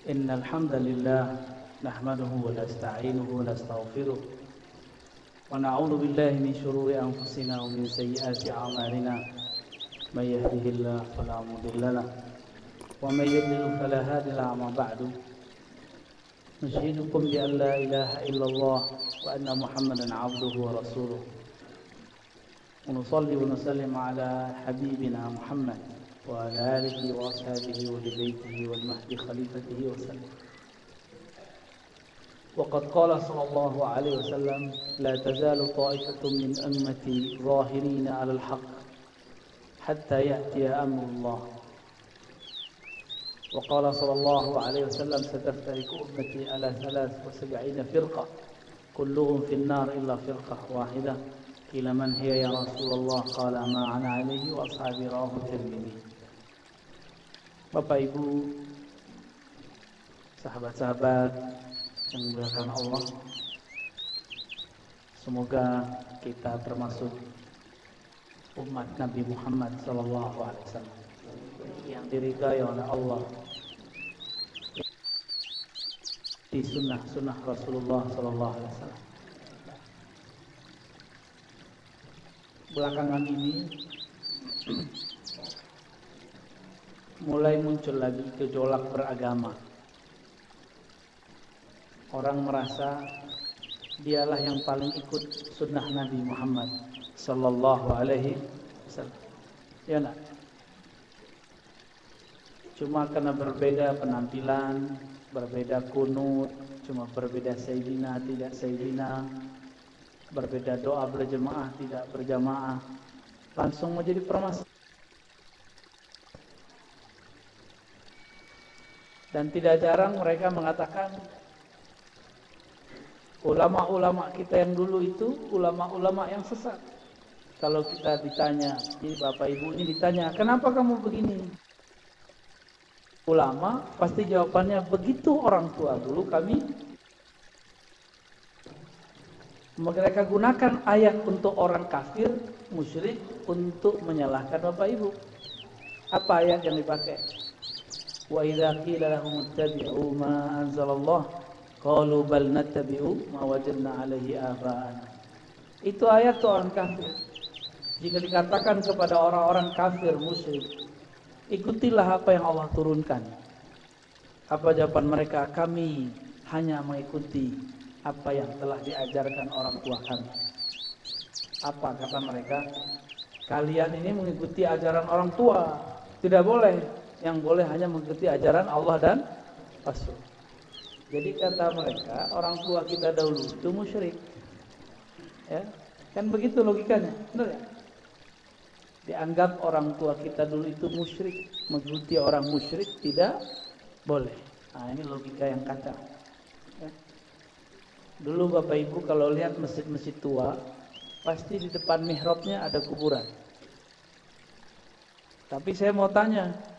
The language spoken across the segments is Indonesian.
إن الحمد لله نحمده ونستعينه ونستغفره ونعوذ بالله من شرور أنفسنا ومن سيئات أعمالنا من يهده الله فلا مضل له ومن يضلل فلا هادي له. أما بعد نشهدكم بأن لا إله إلا الله وأن محمدا عبده ورسوله ونصلي ونسلم على حبيبنا محمد وعلى آله وأصحابه ولبيته والمهد خليفته وسلم. وقد قال صلى الله عليه وسلم: لا تزال طائفة من أمتي ظاهرين على الحق حتى يأتي أمر الله. وقال صلى الله عليه وسلم: ستفترق أمتي على 73 فرقة كلهم في النار إلا فرقة واحدة. قيل من هي يا رسول الله؟ قال ما أنا عليه وأصحابي. رواه الترمذي. Bapak Ibu, sahabat-sahabat yang dimuliakan Allah, semoga kita termasuk umat Nabi Muhammad SAW yang diridai oleh Allah di sunnah Rasulullah SAW. Belakangan ini mulai muncul lagi gejolak beragama. Orang merasa dialah yang paling ikut sunnah Nabi Muhammad sallallahu alaihi wasallam. Ya nak? Cuma karena berbeda penampilan, berbeda kunut, cuma berbeda sayyidina tidak sayyidina, berbeda doa berjemaah tidak berjamaah, langsung menjadi permasalahan. Dan tidak jarang mereka mengatakan ulama-ulama kita yang dulu itu ulama-ulama yang sesat. Kalau kita ditanya, Bapak Ibu ini ditanya, kenapa kamu begini? Ulama pasti jawabannya, begitu orang tua dulu kami. Mereka gunakan ayat untuk orang kafir, musyrik, untuk menyalahkan Bapak Ibu. Apa ayat yang dipakai? Wa idza qila lahum ittabi'u ma anzalallah qalu bal nattabi'u ma wajadna 'alaihi aba'ana. Itu ayat tuh orang kafir. Jika dikatakan kepada orang-orang kafir musyrik, ikutilah apa yang Allah turunkan. Apa jawaban mereka? Kami hanya mengikuti apa yang telah diajarkan orang tua kami. Apa kata mereka? Kalian ini mengikuti ajaran orang tua, tidak boleh. Yang boleh hanya mengikuti ajaran Allah dan Rasul. Jadi kata mereka, orang tua kita dahulu itu musyrik. Ya, kan begitu logikanya, benar ya? Dianggap orang tua kita dulu itu musyrik, mengikuti orang musyrik tidak boleh. Nah, ini logika yang kacau. Ya. Dulu Bapak Ibu kalau lihat masjid-masjid tua, pasti di depan mihrabnya ada kuburan. Tapi saya mau tanya,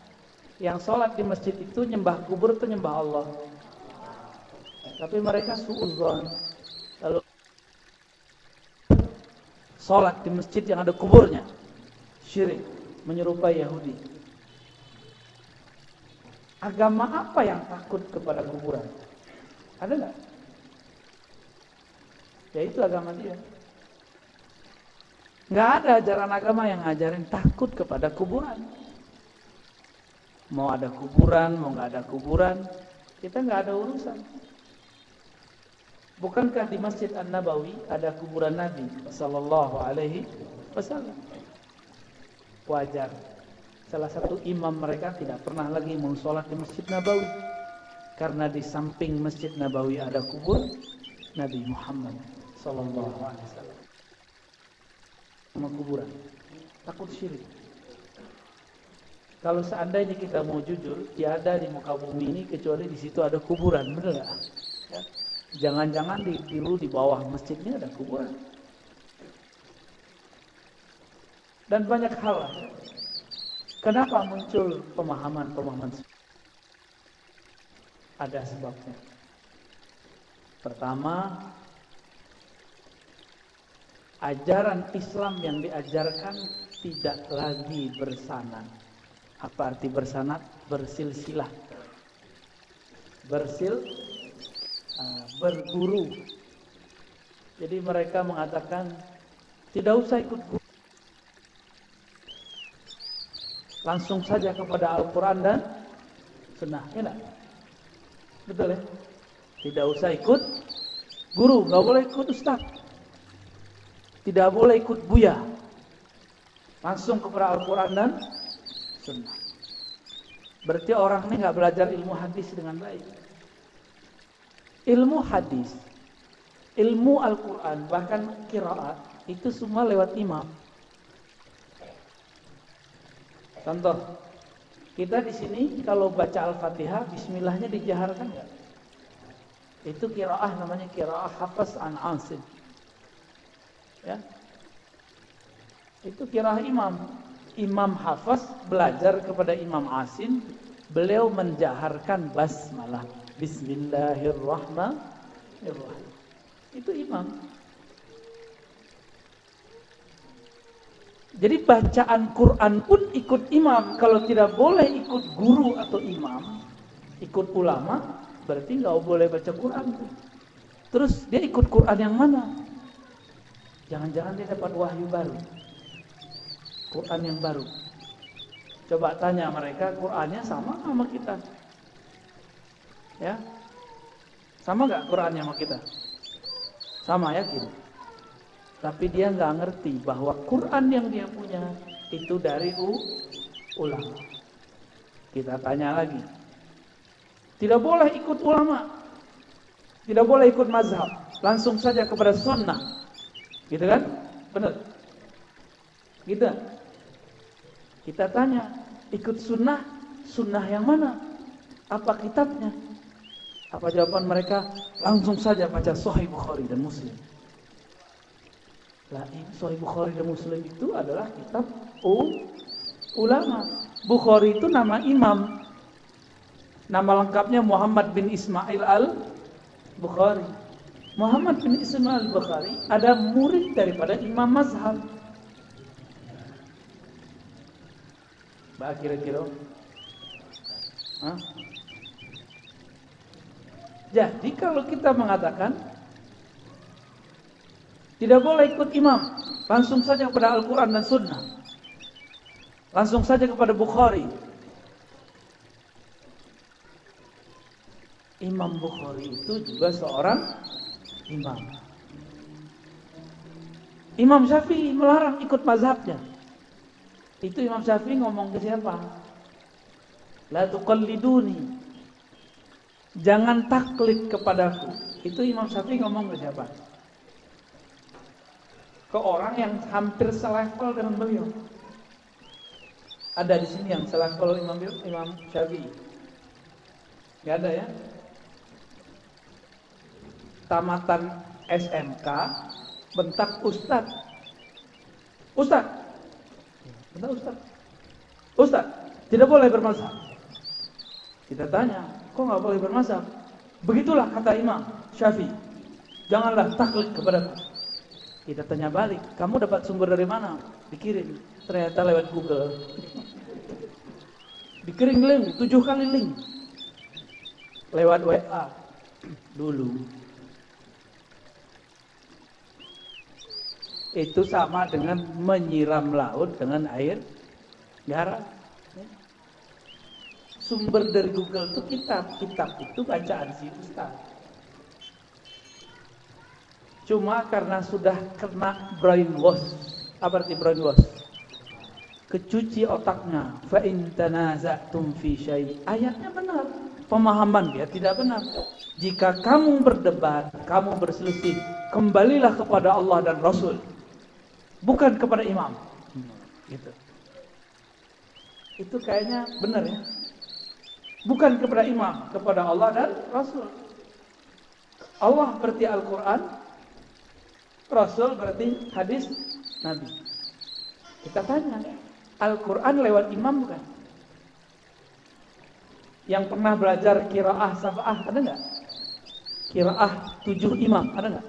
yang sholat di masjid itu nyembah kubur atau nyembah Allah? Tapi mereka suudzon. Lalu sholat di masjid yang ada kuburnya, syirik, menyerupai Yahudi. Agama apa yang takut kepada kuburan? Ada nggak? Ya itu agama dia. Nggak ada ajaran agama yang ngajarin takut kepada kuburan. Mau ada kuburan, mau nggak ada kuburan, kita nggak ada urusan. Bukankah di Masjid An-Nabawi ada kuburan Nabi Sallallahu Alaihi Wasallam? Wajar. Salah satu imam mereka tidak pernah lagi mau sholat di Masjid Nabawi, karena di samping Masjid Nabawi ada kubur Nabi Muhammad Sallallahu Alaihi Wasallam. Sama kuburan, takut syirik. Kalau seandainya kita mau jujur, tiada di muka bumi ini kecuali di situ ada kuburan, benar nggak? Ya. Jangan-jangan di bawah masjidnya ada kuburan. Dan banyak hal. Kenapa muncul pemahaman-pemahaman? Ada sebabnya. Pertama, ajaran Islam yang diajarkan tidak lagi bersanad. Apa arti bersanad? Bersilsilah. berguru. Jadi mereka mengatakan tidak usah ikut guru, langsung saja kepada Al-Quran dan Sunnah. Ya enggak? Betul ya? Tidak usah ikut guru, nggak boleh ikut ustaz, tidak boleh ikut buya, langsung kepada Al-Quran dan Sunnah. Berarti orang ini nggak belajar ilmu hadis dengan baik. Ilmu hadis, ilmu Al-Quran, bahkan qiraat, itu semua lewat imam. Contoh, kita di sini kalau baca Al-Fatihah, Bismillahnya dijaharkan nggak? Itu qiraah, namanya qiraah Hafs an Asim. Ya, itu qiraah imam. Imam Hafs belajar kepada Imam Asim, beliau menjaharkan basmalah, Bismillahirrahmanirrahim. Itu imam. Jadi bacaan Quran pun ikut imam. Kalau tidak boleh ikut guru atau imam, ikut ulama, berarti nggak boleh baca Quran. Terus dia ikut Quran yang mana? Jangan-jangan dia dapat wahyu baru, Quran yang baru. Coba tanya mereka, Qurannya sama kita? Ya, sama nggak Qurannya sama kita? Sama, yakin. Tapi dia nggak ngerti bahwa Quran yang dia punya itu dari ulama. Kita tanya lagi. Tidak boleh ikut ulama, tidak boleh ikut mazhab, langsung saja kepada sunnah. Gitu kan? Benar? Gitu. Kita tanya, ikut sunnah, sunnah yang mana? Apa kitabnya? Apa jawaban mereka? Langsung saja baca Sahih Bukhari dan Muslim. Lah, Sahih Bukhari dan Muslim itu adalah kitab ulama. Bukhari itu nama imam. Nama lengkapnya Muhammad bin Ismail al-Bukhari. Muhammad bin Ismail al-Bukhari ada murid daripada imam mazhab. Bah, kira-kira. Jadi kalau kita mengatakan tidak boleh ikut imam, langsung saja kepada Al-Quran dan Sunnah, langsung saja kepada Bukhari. Imam Bukhari itu juga seorang imam. Imam Syafi'i melarang ikut mazhabnya. Itu Imam Syafi'i ngomong ke siapa? La tuqalliduni, jangan taklid kepadaku. Itu Imam Syafi'i ngomong ke siapa? Ke orang yang hampir selevel dengan beliau. Ada di sini yang selevel Imam Syafi'i? Gak ada ya? Tamatan SMK, bentak Ustad. Ustad, bentak Ustad. Ustad, tidak boleh bermazhab. Kita tanya, kok nggak boleh bermazhab? Begitulah kata Imam Syafi'i. Janganlah taklid kepadaku. Kita tanya balik, kamu dapat sumber dari mana? Dikirim, ternyata lewat Google. Dikirim link, 7 kali link. Lewat WA dulu. Itu sama dengan menyiram laut dengan air garam. Sumber dari Google itu kitab itu bacaan si Ustaz. Cuma karena sudah kena brainwash. Apa arti brainwash? Kecuci otaknya. Fa in tanaza'tum fi syai'. Ayatnya benar, pemahaman dia tidak benar. Jika kamu berdebat, kamu berselisih, kembalilah kepada Allah dan Rasul, bukan kepada imam. Gitu. Itu kayaknya benar ya. Bukan kepada imam, kepada Allah dan Rasul. Allah berarti Al-Quran, Rasul berarti hadis Nabi. Kita tanya, Al-Quran lewat imam bukan? Yang pernah belajar qiraah sab'ah ada nggak? Qiraah 7 imam ada nggak?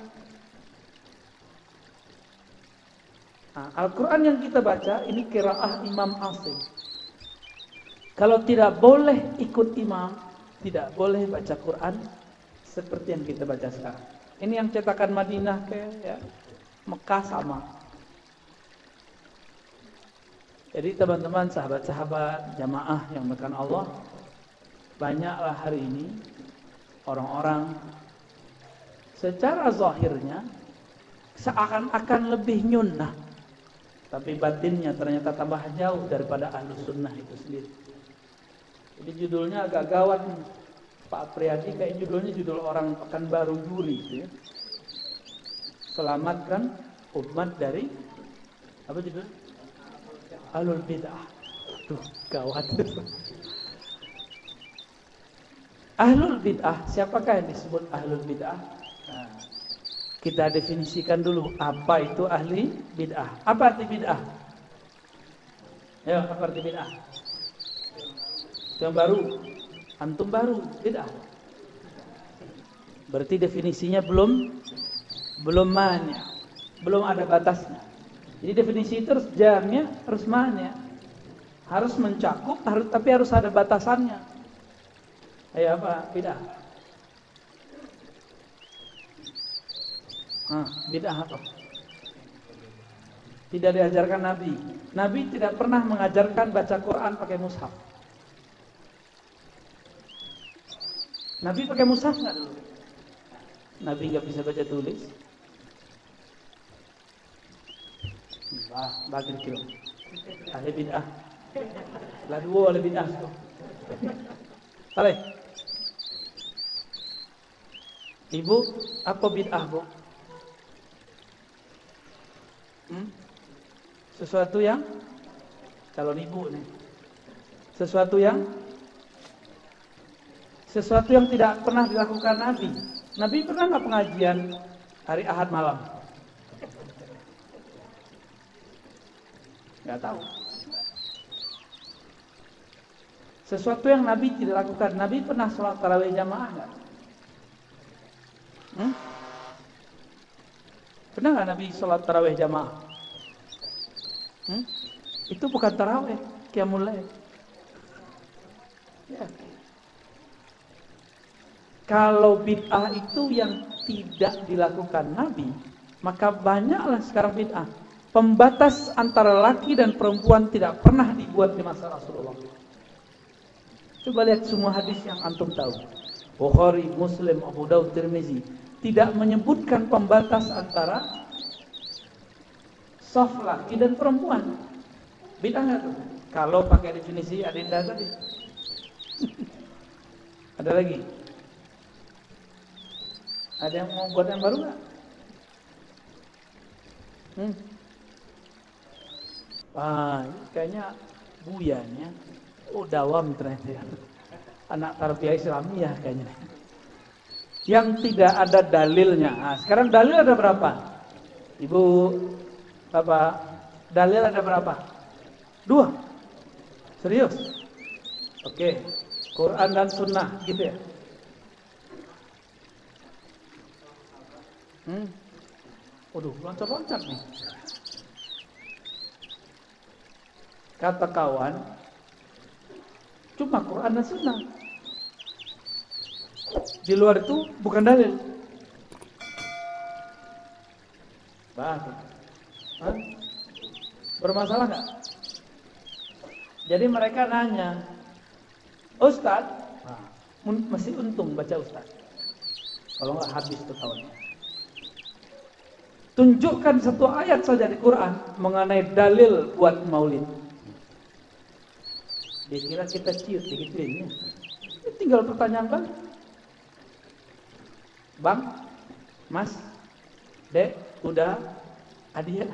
Nah, Al-Quran yang kita baca ini qiraah Imam Asim. Kalau tidak boleh ikut imam, tidak boleh baca Quran seperti yang kita baca sekarang. Ini yang cetakan Madinah kayak ya, Mekah sama. Jadi teman-teman, sahabat-sahabat, jamaah yang menekan Allah, banyaklah hari ini orang-orang secara zahirnya seakan-akan lebih nyunnah, tapi batinnya ternyata tambah jauh daripada ahlus sunnah itu sendiri. Jadi judulnya agak gawat nih. Pak Apriyadi kayak judulnya judul orang Pekanbaru Duri gitu ya. Selamatkan umat dari apa judul? Ahlul bid'ah. Tuh, gawat. Ahlul bid'ah, siapakah yang disebut ahlul bid'ah? Nah, kita definisikan dulu apa itu ahli bid'ah. Apa arti bid'ah? Ya, apa arti bid'ah? Yang baru, antum baru bid'ah. Berarti definisinya belum mania, belum ada batasnya. Jadi definisi itu harus jamnya, harus mania, harus mencakup, tapi harus ada batasannya. Ayo apa bid'ah? Bid'ah apa? Tidak diajarkan Nabi. Nabi tidak pernah mengajarkan baca Quran pakai mushaf. Nabi pakai mushaf nggak dulu? Nabi nggak bisa baca tulis. Bagir kilo. Ahli bid'ah. Lah dua ahli bid'ah tu. Saleh. Ibu, apa bid'ah, Bu? Sesuatu yang calon ibu nih. Sesuatu yang tidak pernah dilakukan Nabi. Nabi pernah nggak pengajian hari Ahad malam? Nggak tahu. Sesuatu yang Nabi tidak lakukan. Nabi pernah sholat tarawih jamaah nggak? Pernah nggak Nabi sholat tarawih jamaah? Itu bukan tarawih, qiyamul lail. Ya. Kalau bid'ah itu yang tidak dilakukan Nabi, maka banyaklah sekarang bid'ah. Pembatas antara laki dan perempuan tidak pernah dibuat di masa Rasulullah. Coba lihat semua hadis yang antum tahu. Bukhari, Muslim, Abu Daud, Tirmizi tidak menyebutkan pembatas antara saf laki dan perempuan. Bid'ah nggak tuh? Kalau pakai definisi Adinda tadi. Ada lagi? Ada yang mau buat yang baru nggak? Kayaknya buyannya. Dawam ternyata ya. Anak tarbiyah Islamiyah kayaknya. Yang tidak ada dalilnya. Sekarang dalil ada berapa? Ibu, Bapak, dalil ada berapa? 2. Serius? Oke. Quran dan Sunnah gitu ya. Loncat-loncat nih. Kata kawan, cuma Quran dan Sunnah. Di luar itu bukan dalil. Bermasalah nggak? Jadi mereka nanya, Ustadz, masih untung baca Ustadz. Kalau nggak habis tuh tahunnya. Tunjukkan satu ayat saja di Quran mengenai dalil buat maulid. Dia kira kita ciut digituin. Tinggal pertanyaan kan? Bang, Mas, Dek, udah, Adia.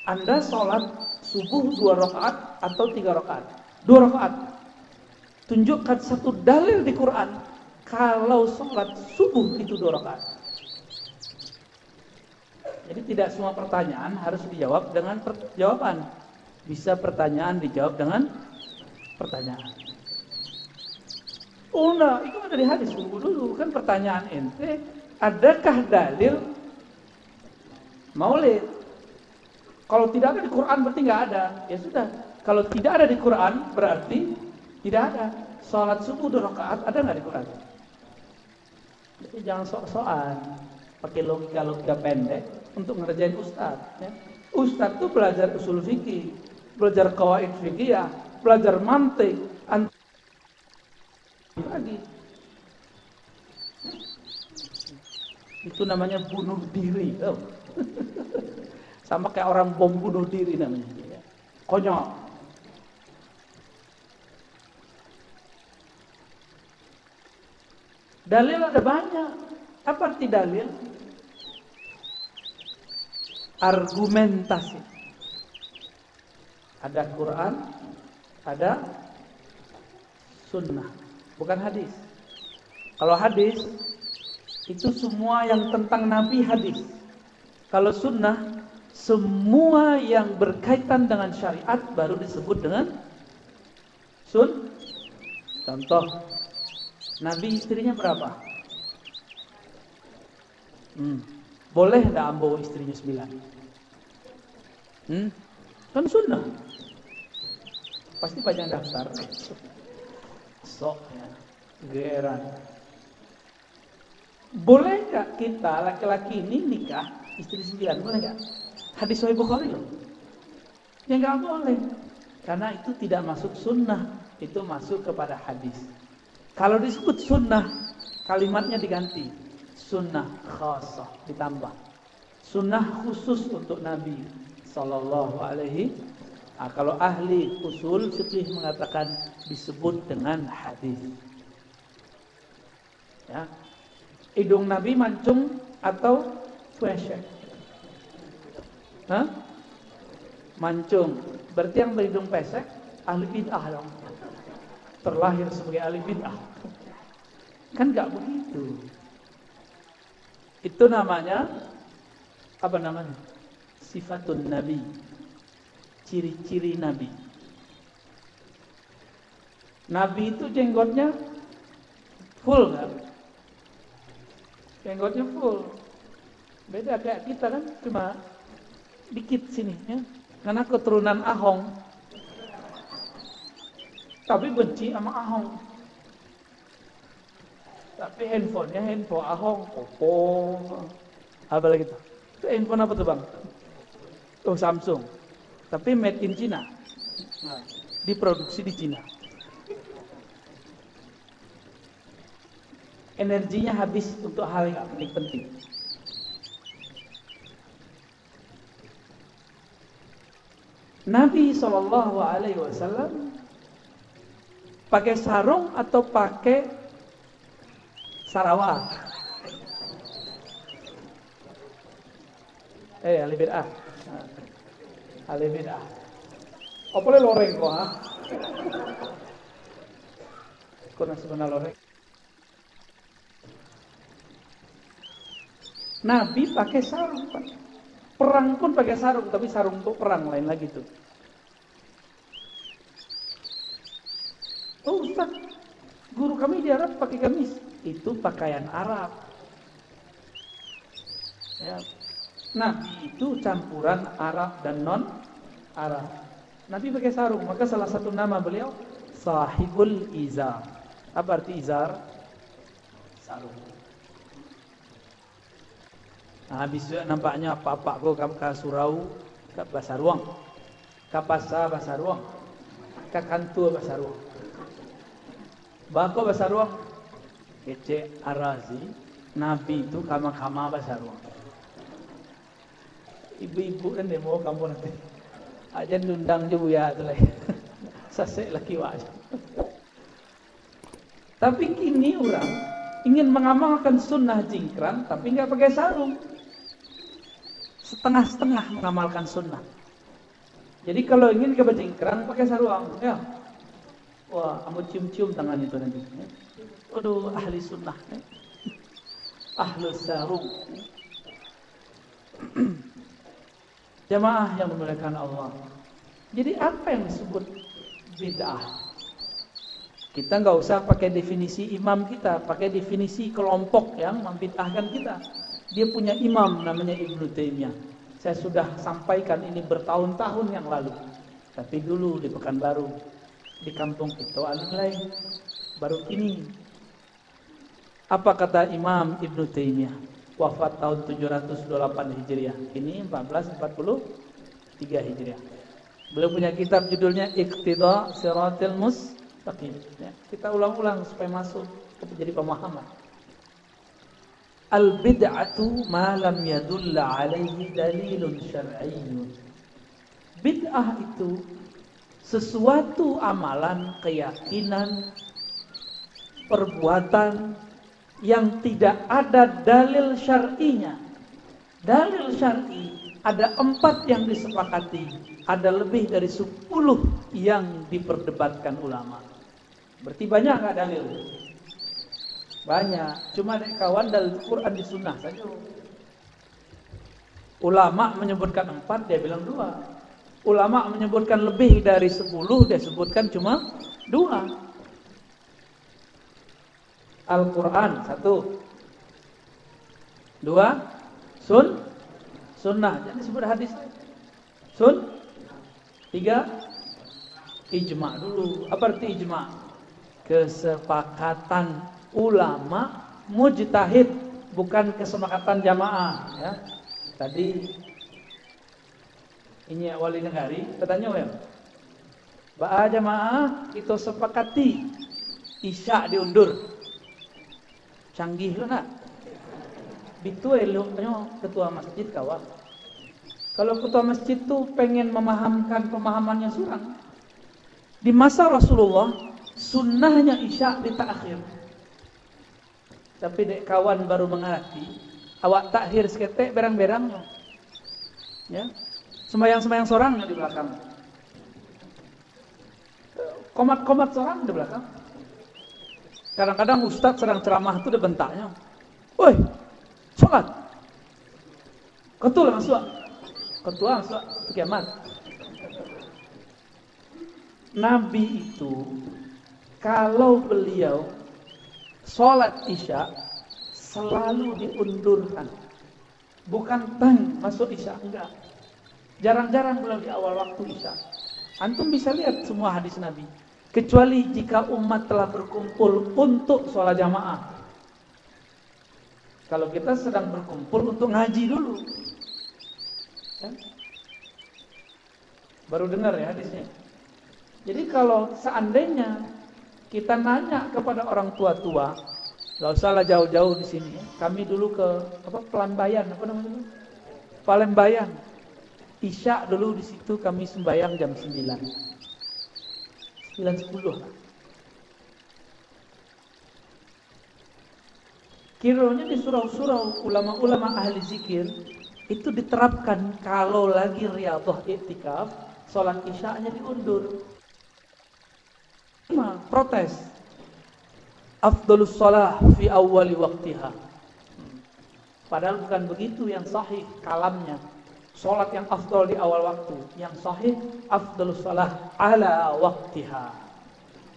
Anda sholat subuh 2 rakaat atau 3 rakaat? 2 rakaat. Tunjukkan satu dalil di Quran kalau sholat subuh itu 2 rakaat. Jadi tidak semua pertanyaan harus dijawab dengan jawaban. Bisa pertanyaan dijawab dengan pertanyaan. Nah, itu ada di hadis. Tunggu dulu, kan pertanyaan ente, adakah dalil maulid? Kalau tidak ada di Quran berarti nggak ada. Ya sudah. Kalau tidak ada di Quran berarti tidak ada. Sholat subuh 2 rakaat ada nggak di Quran? Jadi jangan sok-sokan pakai logika-logika pendek untuk ngerjain ustaz. Ya. Ustaz tuh belajar usul fikih, belajar qawaid fikih, belajar mantik, lagi. Itu namanya bunuh diri. Oh. Sama kayak orang bom bunuh diri namanya. Konyol. Dalil ada banyak. Apa arti dalil? Argumentasi. Ada Quran, ada sunnah, bukan hadis. Kalau hadis itu semua yang tentang Nabi hadis. Kalau sunnah semua yang berkaitan dengan syariat baru disebut dengan Contoh, Nabi istrinya berapa? Boleh tidak ambo istrinya 9? Kan sunnah. Pasti banyak daftar. Sok ya, geran. Boleh nggak kita laki-laki ini nikah istri 9? Boleh nggak? Hadis Sahih Bukhari loh. Ya nggak boleh. Karena itu tidak masuk sunnah. Itu masuk kepada hadis. Kalau disebut sunnah, kalimatnya diganti. Sunnah khasah, ditambah. Sunnah khusus untuk Nabi Sallallahu Alaihi. Kalau ahli usul fikih mengatakan disebut dengan hadis. Ya. Hidung Nabi mancung atau pesek? Mancung. Berarti yang berhidung pesek ahli bid'ah dong. Terlahir sebagai ahli bid'ah. Kan nggak begitu. Itu namanya apa namanya? Sifatun Nabi. Ciri-ciri Nabi. Nabi itu jenggotnya full kan? Jenggotnya full. Beda kayak kita kan cuma dikit sini ya. Karena keturunan Ahong. Tapi benci sama Ahong. Tapi handphonenya handphone Ahong, Oppo. Apa lagi tuh? Itu handphone apa tuh bang? Oh Samsung. Tapi made in China. Nah, diproduksi di China. Energinya habis untuk hal yang penting. Nabi SAW pakai sarung atau pakai sarawak? Ahli bid'ah. Ahli bid'ah. Apa le loreng kok ha? Kok sebenarnya loreng? Nabi pakai sarung, Pak. Perang pun pakai sarung, tapi sarung untuk perang lain lagi tuh. Oh Ustaz, guru kami di Arab pakai gamis. Itu pakaian Arab. Ya. Nabi itu campuran Arab dan non-Arab. Nabi pakai sarung, maka salah satu nama beliau Sahibul Izar. Apa arti izar? Sarung. Nah, habis nampaknya papak ko ke surau, ke Basaruang, ke pasar Basaruang, ke kantor Basaruang. Bako Basaruang, kece arazi, Nabi itu kama-kama Basaruang. Ibu-ibu kan demo kamu nanti, aja nundang je buya tu lah, sasek laki wajah. Tapi kini orang ingin mengamalkan sunnah jingkrang, tapi nggak pakai sarung. Setengah-setengah mengamalkan sunnah. Jadi kalau ingin ke bajingkrang pakai sarung, ya. Wah, kamu cium-cium tangan itu nanti. Aduh, ahli sunnah. Ahlus sarung. Jamaah yang dimuliakan Allah. Jadi apa yang disebut bid'ah? Kita nggak usah pakai definisi imam kita, pakai definisi kelompok yang membid'ahkan kita. Dia punya imam namanya Ibnu Taimiyah. Saya sudah sampaikan ini bertahun-tahun yang lalu. Tapi dulu di Pekanbaru, di kampung itu alim lain. Baru ini. Apa kata Imam Ibnu Taimiyah? Wafat tahun 728 Hijriah. Ini 1443 Hijriah. Beliau punya kitab judulnya Iqtida Siratal Mustaqim. Ya, kita ulang-ulang supaya masuk jadi pemahaman. Al-bid'atu ma lam yadulla alaihi dalilun syar'iyyun. Bid'ah itu sesuatu amalan, keyakinan, perbuatan yang tidak ada dalil syar'inya. Dalil syar'i ada 4 yang disepakati, ada lebih dari 10 yang diperdebatkan ulama. Berarti banyak nggak dalil? Banyak, cuma kawan dalil Quran di sunnah saja. Ulama menyebutkan 4, dia bilang 2. Ulama menyebutkan lebih dari 10, dia sebutkan cuma 2. Al-Quran 1, 2 sunnah, jangan disebut hadis. 3 ijma' dulu. Apa arti ijma'? Kesepakatan ulama mujtahid, bukan kesepakatan jamaah, ya. Tadi ini wali negari katanya ya. Ba jamaah itu sepakati isya diundur. Canggih lo nak. Bitu eloknya ketua masjid kawan. Kalau ketua masjid tuh pengen memahamkan pemahamannya surang. Di masa Rasulullah sunnahnya isya ditakhir. Tapi dek kawan baru mengerti, awak takhir seketek berang-berangnya. Ya. Sembayang-sembayang sorang di belakang. Komat-komat sorang di belakang. Kadang-kadang ustadz sedang ceramah itu dibentaknya. Woi, sholat. Ketua masuk. Ketua masuk itu kiamat. Nabi itu kalau beliau sholat isya selalu diundurkan. Bukan tang masuk isya, enggak. Jarang-jarang beliau di awal waktu isya. Antum bisa lihat semua hadis Nabi. Kecuali jika umat telah berkumpul untuk sholat jamaah. Kalau kita sedang berkumpul untuk ngaji dulu. Ya? Baru dengar ya hadisnya. Jadi kalau seandainya kita nanya kepada orang tua-tua, nggak usahlah jauh-jauh di sini. Kami dulu ke Pelambayan, apa namanya? Palembayan. Isya dulu di situ kami sembahyang jam 9. 9.10. Kiranya di surau-surau ulama-ulama ahli zikir itu diterapkan kalau lagi riyadhah i'tikaf, sholat isya'nya diundur. Protes. Afdhalus shalah fi awwali waqtiha. Padahal bukan begitu yang sahih kalamnya. Salat yang afdal di awal waktu, yang sahih afdhalus shalah ala waqtiha.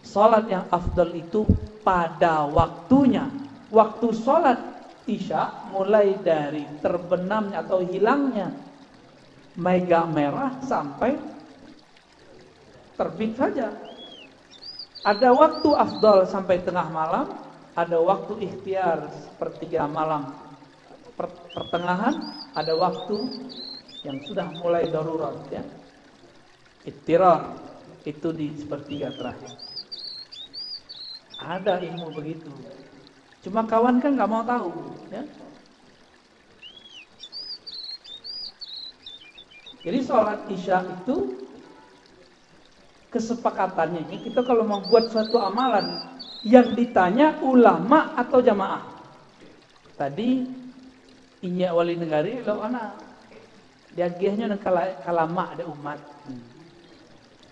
Salat yang afdal itu pada waktunya. Waktu salat isya mulai dari terbenamnya atau hilangnya mega merah sampai terbit saja. Ada waktu afdal sampai tengah malam, ada waktu ikhtiar sepertiga malam. Pertengahan ada waktu yang sudah mulai darurat, ya. Ittirar itu di sepertiga terakhir. Ada ilmu begitu. Cuma kawan kan nggak mau tahu, ya. Jadi sholat isya itu kesepakatannya ini kita kalau mau buat suatu amalan yang ditanya ulama atau jamaah. Tadi inya wali negari lo anak dia gehnya nang kalama ada umat.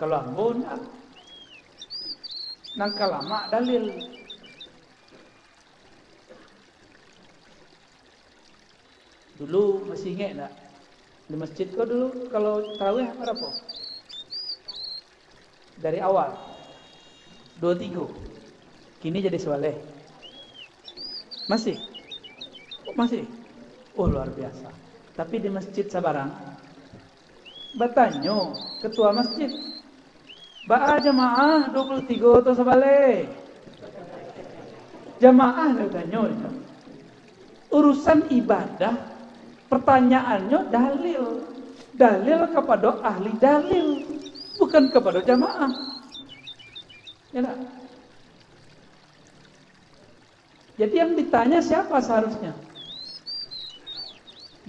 Kalau ambon nang kalama dalil. Dulu masih ingat enggak? Di masjid kau dulu kalau tarawih berapa? Dari awal 23. Kini jadi swaleh. Masih? Masih? Oh luar biasa. Tapi di masjid Sabarang batanyo ketua masjid ba jamaah 23 atau sabale Jamaah katanya. Urusan ibadah, pertanyaannya dalil. Dalil kepada ahli dalil, bukan kepada jamaah. Ya tak? Jadi yang ditanya siapa seharusnya?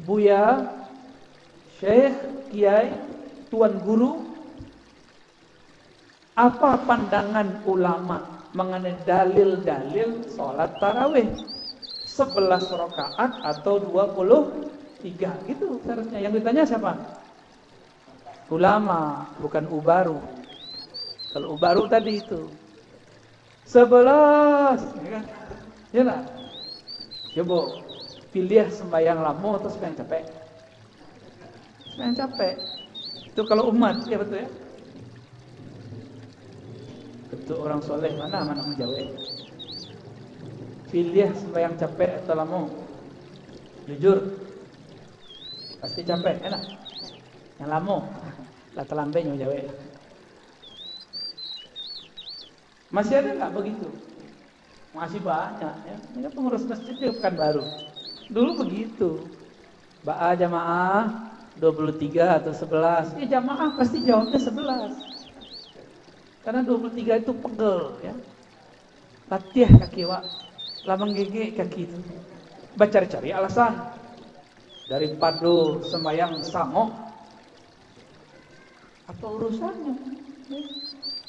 Buya, Syekh, Kiai, Tuan Guru. Apa pandangan ulama mengenai dalil-dalil sholat tarawih? 11 rakaat atau 23 gitu seharusnya. Yang ditanya siapa? Ulama, bukan ubaru. Kalau ubaru tadi itu 11, ya kan? Ya lah. Coba pilih sembahyang lama atau sembahyang capek. Sembahyang capek. Itu kalau umat, ya betul ya. Betul orang soleh mana menjawab. Pilih sembahyang capek atau lama. Jujur. Pasti capek, enak. Yang lama, lah terlambat jawab. Masih ada nggak begitu? Masih banyak ya. Ini pengurus masjid itu bukan baru. Dulu begitu. Ba'a jamaah 23 atau 11. Ya jamaah pasti jawabnya 11. Karena 23 itu pegel ya. Latih kaki wak. Lamang gege kaki itu. Cari alasan. Daripada sembahyang sangok. Apa urusannya?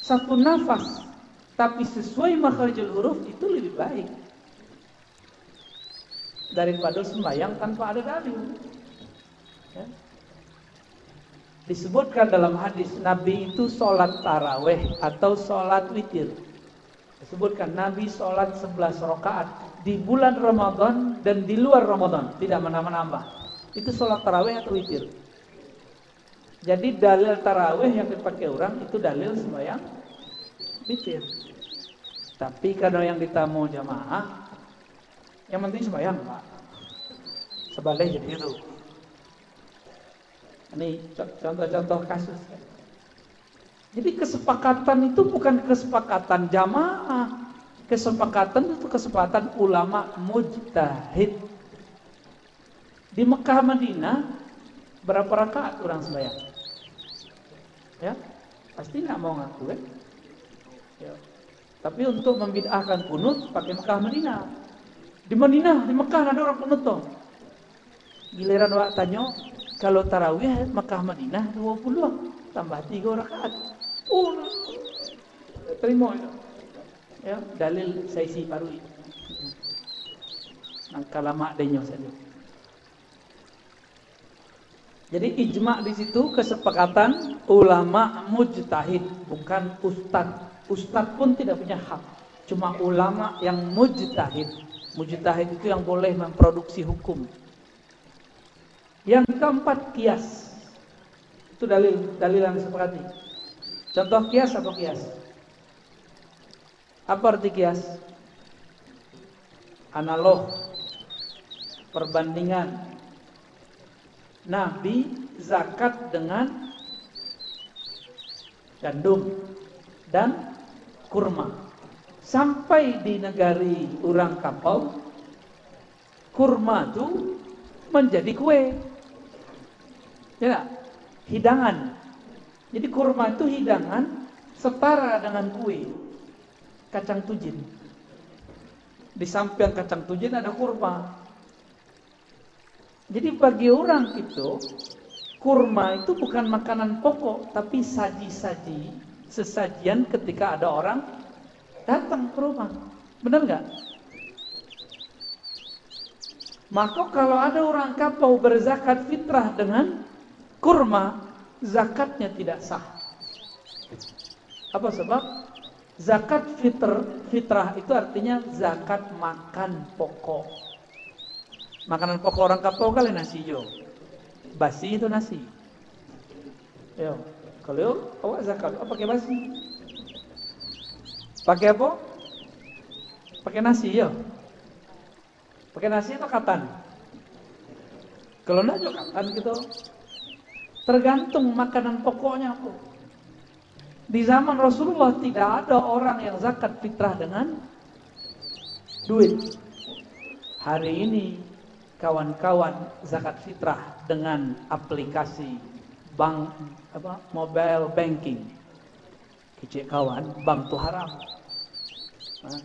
Satu nafas. Tapi sesuai makharijul huruf itu lebih baik. Daripada sembahyang tanpa ada dalil. Ya. Disebutkan dalam hadis Nabi itu sholat taraweh atau sholat witir. Disebutkan Nabi sholat 11 rakaat di bulan Ramadan dan di luar Ramadan, tidak menambah-nambah. Itu sholat taraweh atau witir. Jadi dalil taraweh yang dipakai orang itu dalil sembahyang witir. Tapi kalau yang ditamu jamaah, yang penting sembahyang Pak. Sebalik jadi itu. Ini contoh-contoh kasus. Jadi kesepakatan itu bukan kesepakatan jamaah. Kesepakatan itu kesepakatan ulama mujtahid. Di Mekah Madinah berapa rakaat orang sembahyang? Ya, pasti nggak mau ngaku kan? Ya. Tapi untuk membid'ahkan kunut pakai Mekah Madinah. Di Madinah, di Mekah ada orang kunut toh. Giliran wak tanya, kalau tarawih Mekah Madinah 20 tambah 3 rakaat. Oh, terima ya. Ya, dalil saisi baru itu. Nangka lama denyo saja. Jadi ijma di situ kesepakatan ulama mujtahid, bukan ustadz. Ustadz pun tidak punya hak. Cuma ulama yang mujtahid. Mujtahid itu yang boleh memproduksi hukum. Yang keempat, kias. Itu dalil yang disepakati. Contoh kias apa kias? Apa arti kias? Analog. Perbandingan. Nabi zakat dengan gandum dan kurma. Sampai di negari orang kapal, kurma itu menjadi kue. Ya, hidangan. Jadi kurma itu hidangan setara dengan kue. Kacang tujin. Di samping kacang tujin ada kurma. Jadi bagi orang itu, kurma itu bukan makanan pokok, tapi saji-saji, sesajian ketika ada orang datang ke rumah. Benar nggak? Maka kalau ada orang kapau berzakat fitrah dengan kurma, zakatnya tidak sah. Apa sebab? Zakat fitrah itu artinya zakat makan pokok. Makanan pokok orang kapau kali nasi yo. Basi itu nasi. Yo, kalau awak zakat, pakai basi. Pakai apa? Pakai nasi yo. Pakai nasi atau katan? Kalau enggak juga katan gitu. Tergantung makanan pokoknya apa. Di zaman Rasulullah tidak ada orang yang zakat fitrah dengan duit. Hari ini kawan-kawan zakat fitrah dengan aplikasi bank mobile banking. Kecil kawan, bank tu haram.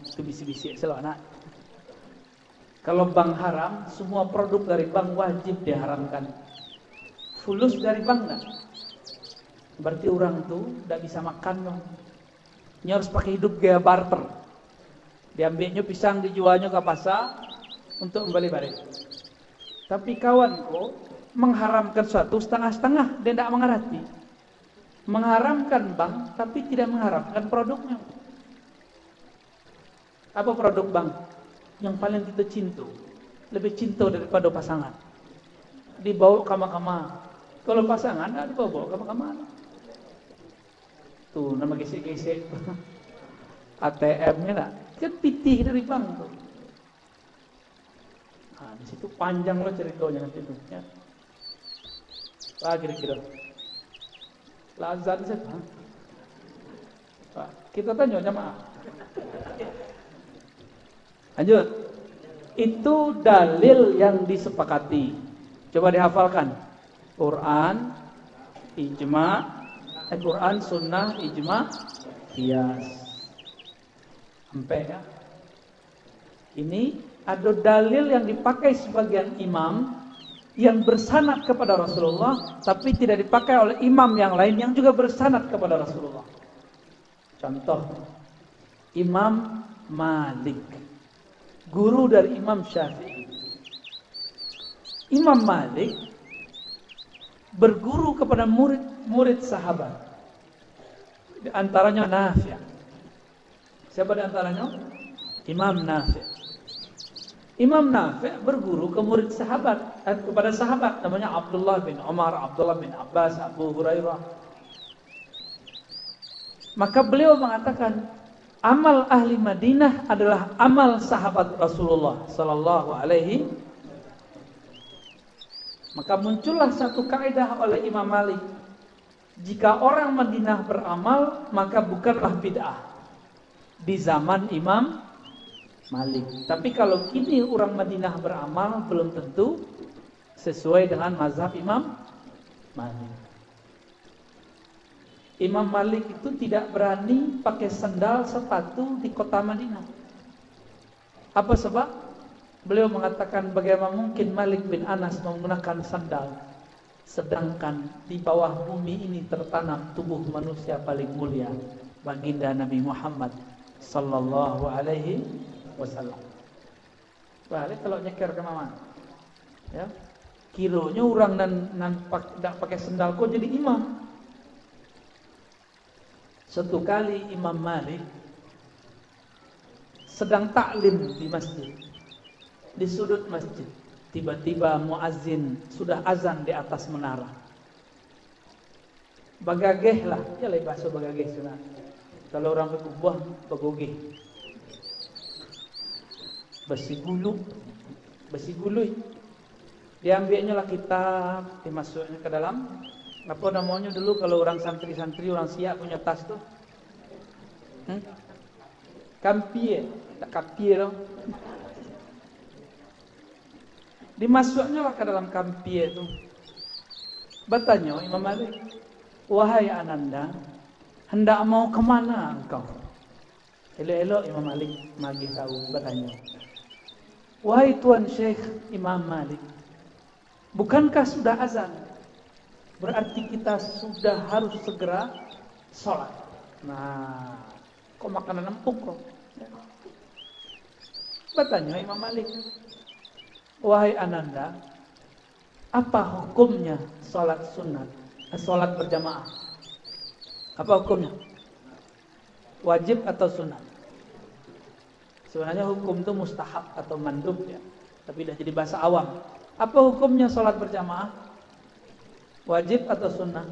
Itu bisik-bisik selalu anak. Kalau bank haram, semua produk dari bank wajib diharamkan. Fulus dari bank enggak? Berarti orang tu tidak bisa makan dong. Ini harus pakai hidup gaya barter. Diambilnya pisang, dijualnya ke pasar untuk kembali balik. Tapi kawanku mengharamkan suatu setengah-setengah, dia tidak mengerti. Mengharamkan bank, tapi tidak mengharamkan produknya. Apa produk bank? Yang paling kita cinta, lebih cinta daripada pasangan. Dibawa kama-kama. Kalau pasangan, ada dibawa kama-kama. Tuh, nama gesek-gesek. ATM-nya nak, kan pitih dari bank tuh. Nah, di situ panjang loh ceritanya nanti tuh. Ya. Kira-kira. Lazan siapa? Kita tanya jamaah. Lanjut. Itu dalil yang disepakati. Coba dihafalkan. Quran, ijma, Quran, sunnah, ijma, qiyas. Sampai ya. Ini ada dalil yang dipakai sebagian imam yang bersanad kepada Rasulullah, tapi tidak dipakai oleh imam yang lain yang juga bersanad kepada Rasulullah. Contoh, Imam Malik, guru dari Imam Syafi'i. Imam Malik berguru kepada murid-murid sahabat. Di antaranya Nafi'. Siapa di antaranya? Imam Nafi'. Imam Nafi' berguru ke murid sahabat, kepada sahabat namanya Abdullah bin Umar, Abdullah bin Abbas, Abu Hurairah. Maka beliau mengatakan, amal ahli Madinah adalah amal sahabat Rasulullah sallallahu alaihi. Maka muncullah satu kaidah oleh Imam Malik. Jika orang Madinah beramal, maka bukanlah bid'ah di zaman Imam Malik. Tapi kalau kini orang Madinah beramal, belum tentu sesuai dengan mazhab Imam Malik. Imam Malik itu tidak berani pakai sandal sepatu di kota Madinah. Apa sebab? Beliau mengatakan bagaimana mungkin Malik bin Anas menggunakan sandal, sedangkan di bawah bumi ini tertanam tubuh manusia paling mulia, baginda Nabi Muhammad sallallahu alaihi wasallam. Balik kalau nyeker ke mana? Ya. Kilonya orang tidak pakai sandal kok jadi imam. Satu kali Imam Malik sedang taklim di masjid, di sudut masjid. Tiba-tiba muazzin sudah azan di atas menara. Bagageh lah, ya lah bahasa bagageh sudah. Kalau orang berubah, bagogeh. Besi gului. Diambilnya lah kitab, dimasuknya ke dalam. Apa namanya dulu kalau orang santri-santri, orang siap punya tas tuh? Kampie, tak kampie dong. Dimasuknya lah ke dalam kampie itu. Bertanya Imam Malik, wahai Ananda, hendak mau kemana engkau? Elok-elok Imam Malik magi tahu, bertanya, wahai Tuan Syekh Imam Malik, bukankah sudah azan? Berarti kita sudah harus segera sholat. Nah, kok makanan empuk kok? Bertanya Imam Malik, wahai Ananda, apa hukumnya sholat sunat, sholat berjamaah? Apa hukumnya? Wajib atau sunat? Sebenarnya hukum itu mustahab atau mandub ya, tapi dah jadi bahasa awam. Apa hukumnya sholat berjamaah? Wajib atau sunnah?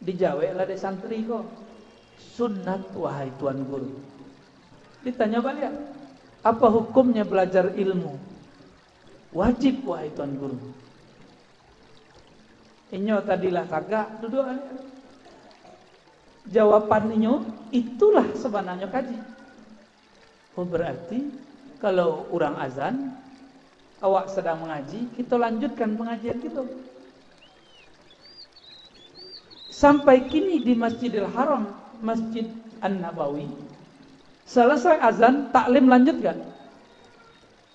Dijawab lah de santri kok. Sunnat wahai tuan guru. Ditanya balik, apa hukumnya belajar ilmu? Wajib wahai tuan guru. Inyo tadilah kagak duduk aja. Jawaban inyo itulah sebenarnya kaji. Oh berarti kalau orang azan, awak sedang mengaji, kita lanjutkan pengajian kita. Sampai kini di Masjidil Haram, Masjid An-Nabawi, selesai azan, taklim lanjut kan?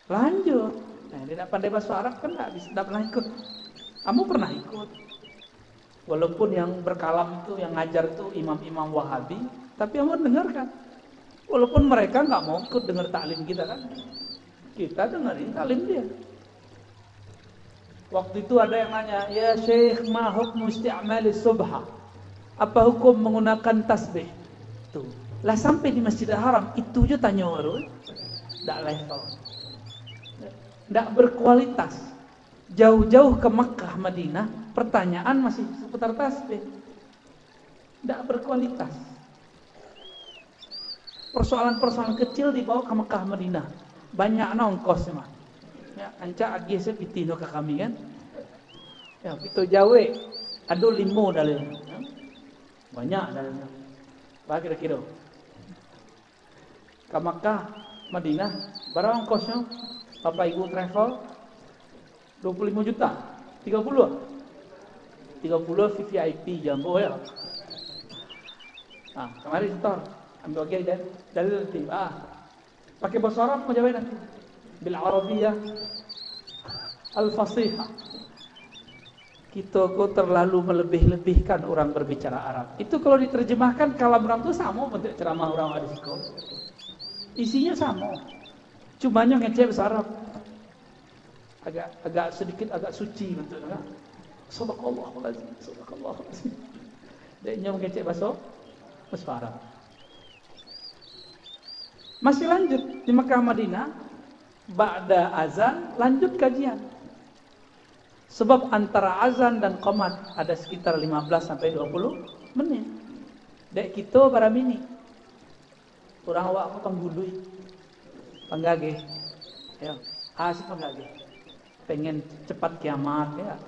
Lanjut. Nah, dia tidak pandai bahasa Arab kan tidak pernah ikut. Kamu pernah ikut? Walaupun yang berkalam itu, yang ngajar itu imam-imam Wahabi, tapi kamu dengarkan. Walaupun mereka nggak mau ikut dengar taklim kita kan, kita dengerin taklim dia. Waktu itu ada yang nanya, ya Syekh, ma hukmu isti'mali subha? Apa hukum menggunakan tasbih? Tuh, lah sampai di Masjidil Haram itu aja tanya orang, tidak level, tidak berkualitas. Jauh-jauh ke Makkah, Madinah, pertanyaan masih seputar tasbih, tidak berkualitas. Persoalan-persoalan kecil dibawa ke Makkah, Madinah, banyak nongkos mah. Ya, anca agi sepitino ke kami kan. Ya, itu Jawa, ada 5 dalil. Ya. Banyak dalilnya. Apa kira-kira? Ke Makkah, Madinah, berapa ongkosnya? Bapak Ibu travel 25 juta, 30 VIP jumbo ya. Nah, kemarin setor, ambil lagi dalil nanti. Pakai bahasa Arab mau jawab nanti. Bil Arabiyah Al-Fasihah. Kita kok terlalu melebih-lebihkan orang berbicara Arab. Itu kalau diterjemahkan kalam orang itu sama bentuk ceramah orang Adisiko. Isinya sama. Cumanya ngecek bahasa Arab. Agak sedikit agak suci bentuknya. Sadaqallahul-azim, sadaqallahul-azim. Dia ngecek bahasa Arab. Masih lanjut di Makkah Madinah. Ba'da azan lanjut kajian. Sebab antara azan dan qomat ada sekitar 15 sampai 20 menit. Dek kita para mini. Orang awak penggului. Penggage. Ya, asik penggage. Pengen cepat kiamat ya.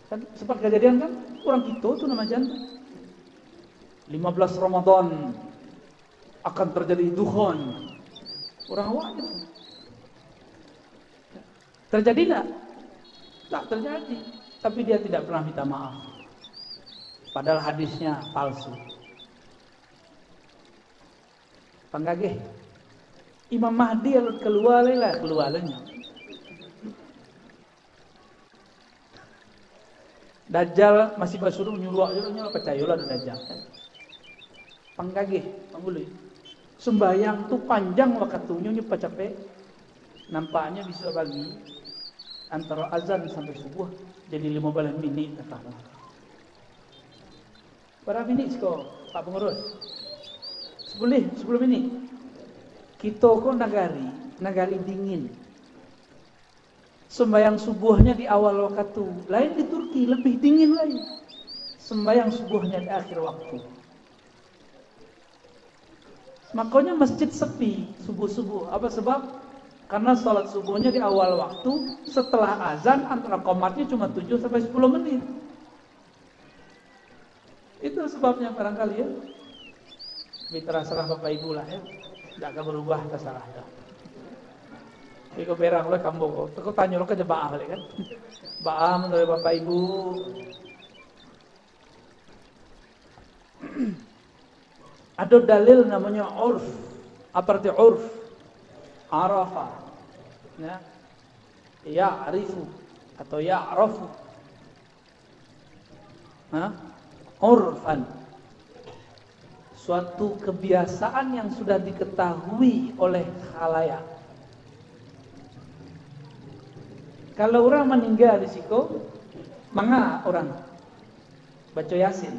Kan sempat kejadian kan orang kita tuh nama jantan. 15 Ramadan akan terjadi dukhon. Orang awak itu. Terjadi enggak? Tak terjadi. Tapi dia tidak pernah minta maaf. Padahal hadisnya palsu. Panggage. Imam Mahdi keluar keluarnya. Dajjal masih basuruh nyuruh percayalah ada Dajjal. Panggage, pangguli. Sembayang tuh panjang waktunya nyupa capek. Nampaknya bisa bagi antara azan sampai subuh jadi 15 menit kata. Berapa menit kok Pak Pengurus? 10 menit. Kita kok nagari dingin. Sembayang subuhnya di awal waktu. Lain di Turki lebih dingin lagi. Sembayang subuhnya di akhir waktu. Makanya masjid sepi subuh-subuh. Apa sebab? Karena sholat subuhnya di awal waktu, setelah azan antara qomatnya cuma 7 sampai 10 menit. Itu sebabnya barangkali ya. Tapi terserah Bapak Ibu lah ya. Tidak akan berubah terserah ya. Tapi kau berang lo kamu, kau tanya lo ke jemaah kali kan. Baah menurut Bapak Ibu. Ada dalil namanya urf. Apa arti urf? Arafa. Ya. Ya'rifu atau ya'rafu. Urfan. Suatu kebiasaan yang sudah diketahui oleh khalayak. Kalau orang meninggal di situ, manga orang baca Yasin.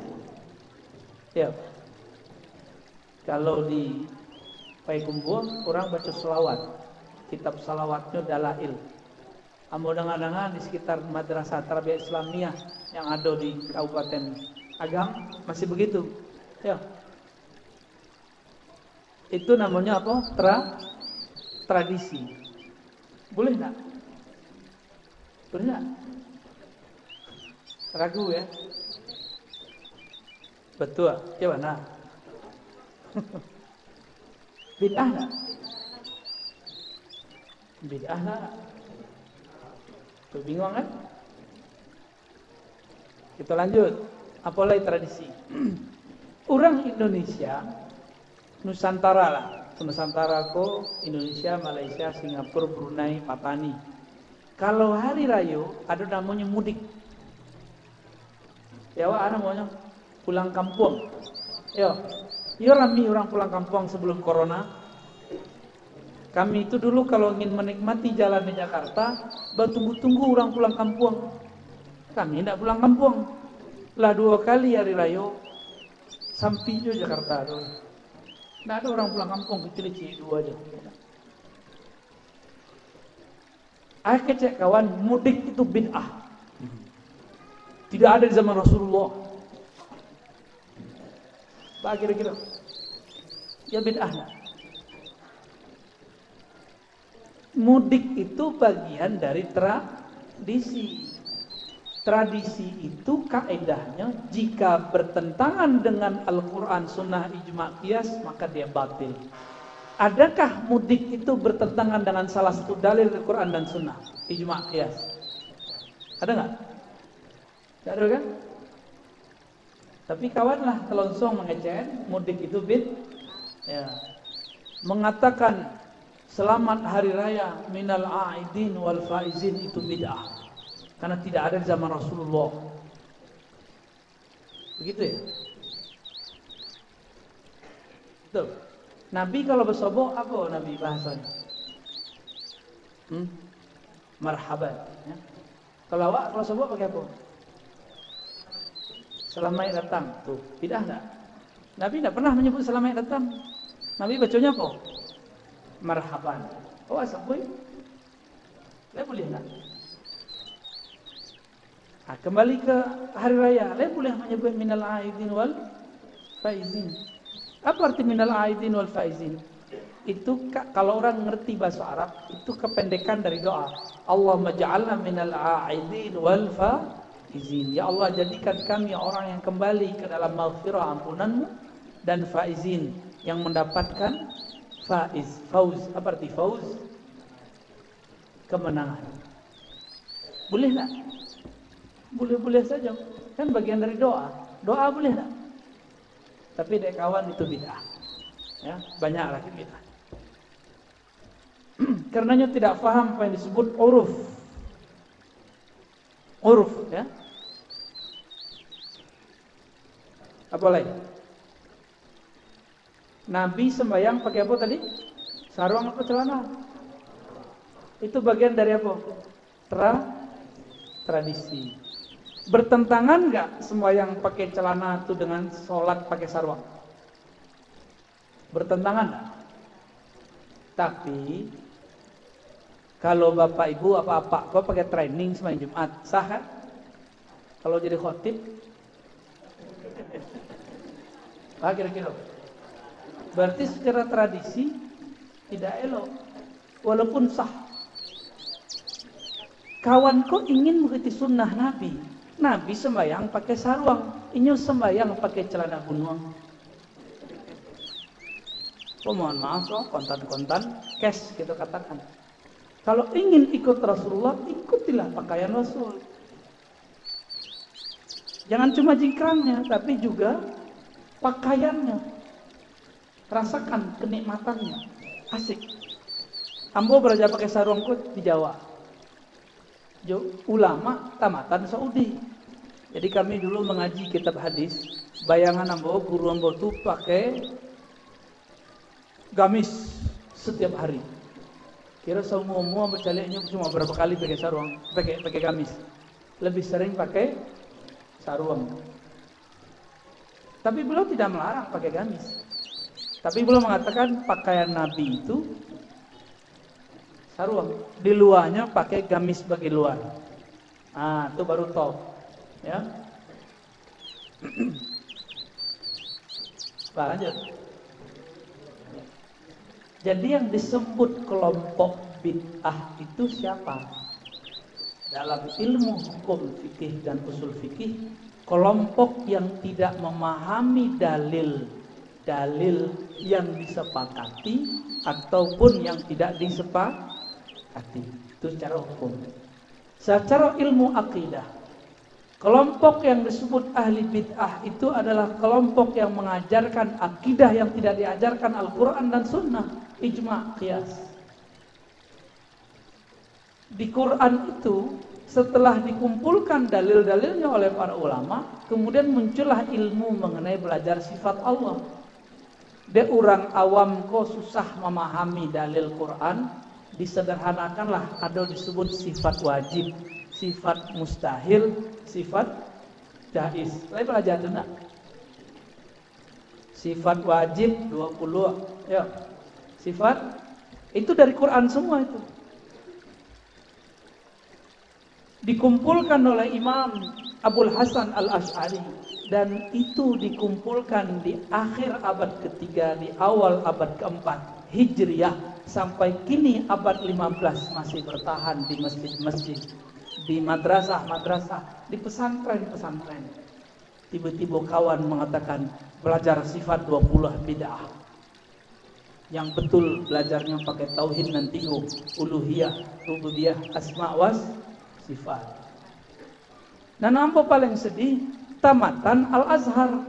Ya. Kalau di Payakumbuh orang baca selawat. Kitab salawatnya Dalail. Amo dengar-dengar di sekitar Madrasah Tarbiyah Islamiyah yang ada di Kabupaten Agam masih begitu. Ya. Itu namanya apa? Tradisi. Boleh enggak? Boleh enggak? Ragu ya? Betul. Coba nah. Bid'ah enggak? Bid'ah enggak? Tuh bingung kan? Kita lanjut. Apalagi tradisi. Orang Indonesia, Nusantara lah. Nusantara ko Indonesia, Malaysia, Singapura, Brunei, Patani. Kalau hari raya ada namanya mudik. Ya, ada namanya pulang kampung. Yo, rami orang pulang kampung sebelum corona. Kami itu dulu kalau ingin menikmati jalan di Jakarta, bertunggu-tunggu orang pulang kampung. Kami tidak pulang kampung. Lah 2 kali hari raya sampai jo Jakarta tuh. Tidak ada orang pulang kampung, kecuali dua aja. Akhirnya cek kawan, mudik itu bid'ah. Tidak ada di zaman Rasulullah. Bah kira-kira. Ya bid'ah lah. Mudik itu bagian dari tradisi. Tradisi itu kaedahnya jika bertentangan dengan Al-Quran, Sunnah, Ijma' Qiyas, maka dia batil. Adakah mudik itu bertentangan dengan salah satu dalil Al-Quran dan Sunnah, Ijma' Qiyas? Ada nggak? Tidak ada kan? Tapi kawanlah telongsong mengecen mudik itu ya. Mengatakan selamat hari raya minal aidin wal faizin itu bid'ah. Karena tidak ada di zaman Rasulullah. Begitu ya? Tuh. Nabi kalau bersobok apa Nabi bahasanya? Marhaban. Ya. Kalau awak kalau sobok pakai apa? Selamat datang. Tuh, bid'ah enggak? Nabi tidak pernah menyebut selamat datang. Nabi bacanya apa? Marhaban. Oh, asapui. Lah boleh enggak? Nah, kembali ke hari raya, boleh menyebut minal aidin wal faizin. Apa arti minal aidin wal faizin? Itu kalau orang ngerti bahasa Arab, itu kependekan dari doa. Allahumma ja'alna minal aidin wal faizin. Ya Allah, jadikan kami orang yang kembali ke dalam maghfirah ampunanmu dan faizin, yang mendapatkan fauz. Apa arti fauz? Kemenangan. Boleh tak? Boleh-boleh saja. Kan bagian dari doa. Doa boleh tak? Tapi dek kawan itu bid'ah. Ya, banyak lagi bid'ah. Karenanya tidak faham apa yang disebut uruf. Uruf, ya. Apa lagi? Nabi sembahyang pakai apa tadi? Sarung atau celana? Itu bagian dari apa? Tradisi. Bertentangan enggak semua yang pakai celana itu dengan sholat pakai sarung? Bertentangan enggak? Tapi kalau bapak ibu apa-apa kok pakai training sembahyang Jumat, sah kan? Kalau jadi khotib, kira-kira. Berarti secara tradisi tidak elok, walaupun sah. Kawan kok ingin mengikuti sunnah Nabi. Nabi sembahyang pakai sarung, inyo sembahyang pakai celana gunung. Mohon maaf loh, kontan-kontan, cash kita katakan. Kalau ingin ikut Rasulullah, ikutilah pakaian Rasul. Jangan cuma jingkrangnya, tapi juga pakaiannya. Rasakan kenikmatannya, asik. Ambo belajar pakai sarung kut di Jawa. Ulama tamatan Saudi. Jadi kami dulu mengaji kitab hadis. Bayangan ambo, guru ambo itu pakai gamis setiap hari. Kira semua bercaliknya cuma berapa kali pakai sarung, pakai gamis. Lebih sering pakai sarung. Tapi beliau tidak melarang pakai gamis. Tapi beliau mengatakan pakaian Nabi itu sarung, di luarnya pakai gamis bagi luar. Ah, itu baru top, ya. Lanjut. Jadi yang disebut kelompok bid'ah itu siapa? Dalam ilmu hukum fikih dan usul fikih, kelompok yang tidak memahami dalil dalil yang disepakati ataupun yang tidak disepakati. Itu secara hukum. Secara ilmu akidah, kelompok yang disebut ahli bid'ah itu adalah kelompok yang mengajarkan akidah yang tidak diajarkan Al-Quran dan Sunnah, ijma' qiyas. Di Quran itu setelah dikumpulkan dalil-dalilnya oleh para ulama, kemudian muncullah ilmu mengenai belajar sifat Allah. Dia orang awam kok susah memahami dalil Quran, disederhanakanlah ada disebut sifat wajib, sifat mustahil, sifat jaiz. Saya belajar tu nak. Sifat wajib 20, ya. Sifat itu dari Quran semua itu. Dikumpulkan oleh Imam Abul Hasan Al-Asy'ari, dan itu dikumpulkan di akhir abad ketiga, di awal abad keempat Hijriyah, sampai kini abad 15 masih bertahan di masjid-masjid, di madrasah-madrasah, di pesantren-pesantren. Tiba-tiba kawan mengatakan belajar sifat 20 bid'ah. Yang betul belajarnya pakai tauhid dan 3, uluhiyah, rububiyah, asma was sifat. Dan apa paling sedih, tamatan Al-Azhar.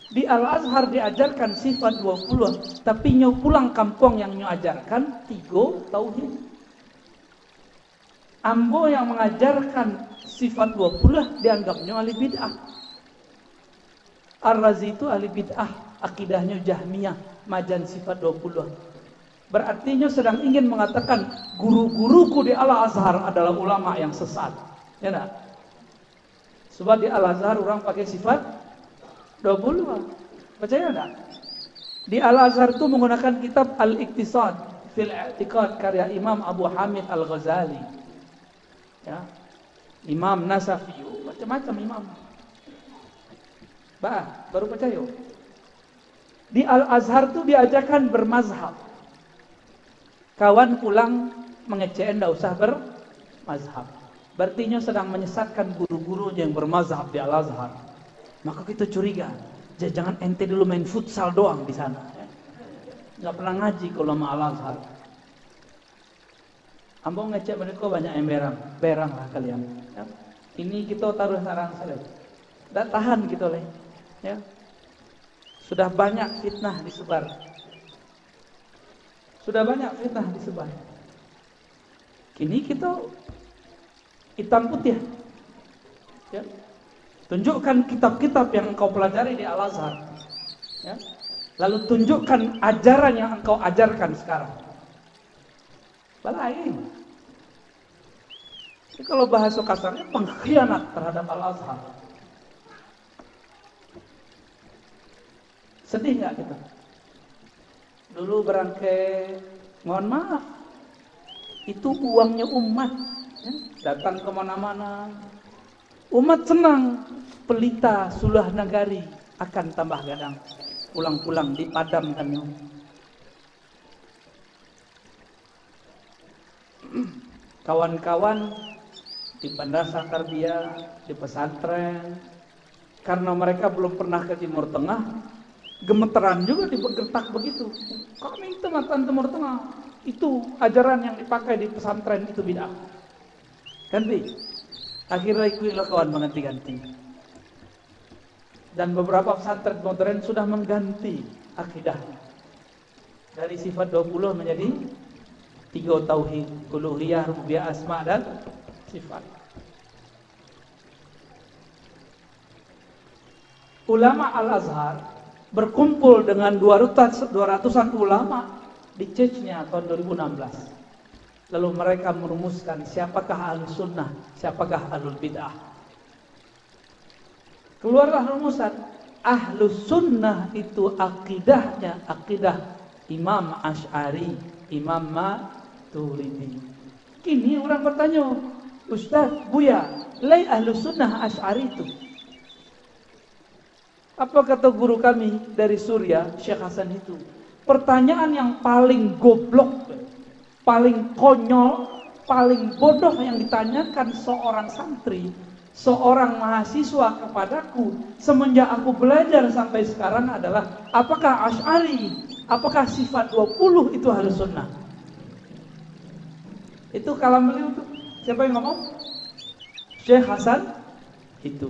Di Al-Azhar diajarkan sifat 20, tapi nyo pulang kampung yang nyo ajarkan 3 tauhid. Ambo yang mengajarkan sifat 20 dianggapnya ahli bid'ah. Ar-Razi itu ahli bid'ah, akidahnya Jahmiyah, majan sifat 20. Berartinya sedang ingin mengatakan guru-guruku di Al-Azhar adalah ulama yang sesat. Ya enggak? Sebab di Al-Azhar orang pakai sifat 20. Percaya enggak? Di Al-Azhar itu menggunakan kitab Al-Iqtisad fil I'tiqad karya Imam Abu Hamid Al-Ghazali. Ya. Imam Nasafi, macam-macam imam. Baru percaya. Di Al-Azhar itu diajarkan bermazhab. Kawan pulang mengecek, ndak usah bermazhab. Berartinya sedang menyesatkan guru-guru yang bermazhab di Al-Azhar. Maka kita curiga, jangan ente dulu main futsal doang di sana. Nggak pernah ngaji kalau sama Al-Azhar. Ambo ngecek mereka banyak yang berang lah kalian. Ya. Ini kita taruh sarang selesai. Nggak tahan kita leh. Ya. Sudah banyak fitnah disebar. Sudah banyak fitnah disebar. Kini kita hitam putih. Ya. Tunjukkan kitab-kitab yang engkau pelajari di Al-Azhar. Ya. Lalu tunjukkan ajaran yang engkau ajarkan sekarang. Lain. Jadi kalau bahasa kasarnya pengkhianat terhadap Al-Azhar. Sedih nggak kita? Dulu berangkai, mohon maaf, itu uangnya umat, ya, datang kemana-mana. Umat senang, pelita sulah nagari akan tambah gadang, pulang-pulang dipadamkan. Kawan-kawan di madrasah tarbiyah, di pesantren, karena mereka belum pernah ke Timur Tengah, gemeteran juga dibergetak begitu. Kami teman Timur Tengah, itu ajaran yang dipakai di pesantren itu bid'ah. Ganti. Akhirnya ikulah kawan mengganti-ganti. Dan beberapa pesantren modern sudah mengganti akidahnya. Dari sifat 20 menjadi 3 tauhid, uluhiyah, rububiyah, asma dan sifat. Ulama Al-Azhar berkumpul dengan 200-an ulama di Chechnya tahun 2016. Lalu mereka merumuskan siapakah ahlus sunnah, siapakah ahlul bid'ah. Keluarlah rumusan, ahlus sunnah itu akidahnya akidah Imam Asy'ari, Imam Maturidi. Kini orang bertanya, Ustaz, Buya, lai ahlus sunnah Asy'ari itu? Apa kata guru kami dari Suriah, Syekh Hasan itu? Pertanyaan yang paling goblok, paling konyol, paling bodoh yang ditanyakan seorang santri seorang mahasiswa kepadaku semenjak aku belajar sampai sekarang adalah apakah Asy'ari, apakah sifat 20 itu Ahlus Sunnah. Itu kalam beliau tuh. Siapa yang ngomong? Syekh Hasan itu.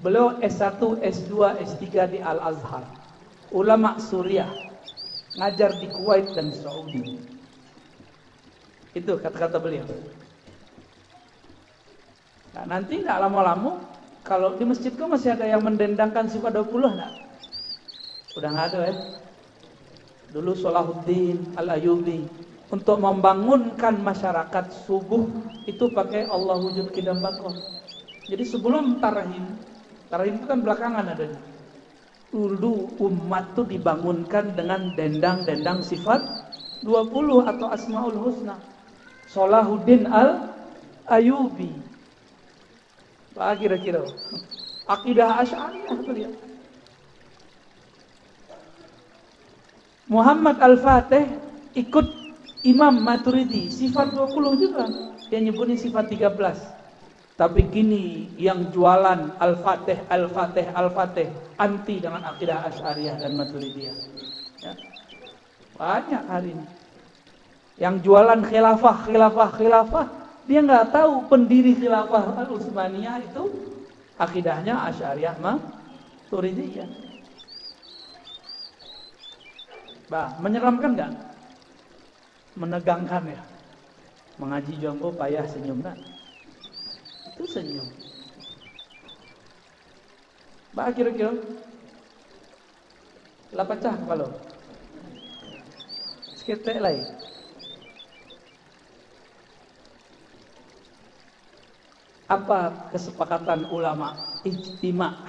Beliau S1, S2, S3 di Al-Azhar. Ulama Suriah. Ngajar di Kuwait dan Saudi. Itu kata-kata beliau. Nah, nanti tidak lama-lama kalau di masjidku masih ada yang mendendangkan sifat 20 enggak? Udah nggak ada ya. Dulu Salahuddin Al-Ayyubi untuk membangunkan masyarakat subuh itu pakai Allah wujud qidam baqah. Jadi sebelum tarahim itu kan belakangan adanya. Dulu umat itu dibangunkan dengan dendang-dendang sifat 20 atau Asmaul Husna. Salahuddin Al-Ayyubi. Kira-kira akidah Asy'ariyah beliau. Muhammad Al-Fatih ikut Imam Maturidi, sifat 20 juga. Dia nyebutin sifat 13. Tapi kini yang jualan Al-Fatih anti dengan akidah Asy'ariyah dan Maturidiyah. Ya. Banyak hari ini. Yang jualan khilafah, dia nggak tahu pendiri khilafah Al-Utsmaniyah itu akidahnya Asy'ariyah Maturidiyah. Bah, menyeramkan nggak? Menegangkan ya. Mengaji jombo payah senyum nggak? Itu senyum. Bah, kira-kira lah pecah kalau seketek lain. Apa kesepakatan ulama?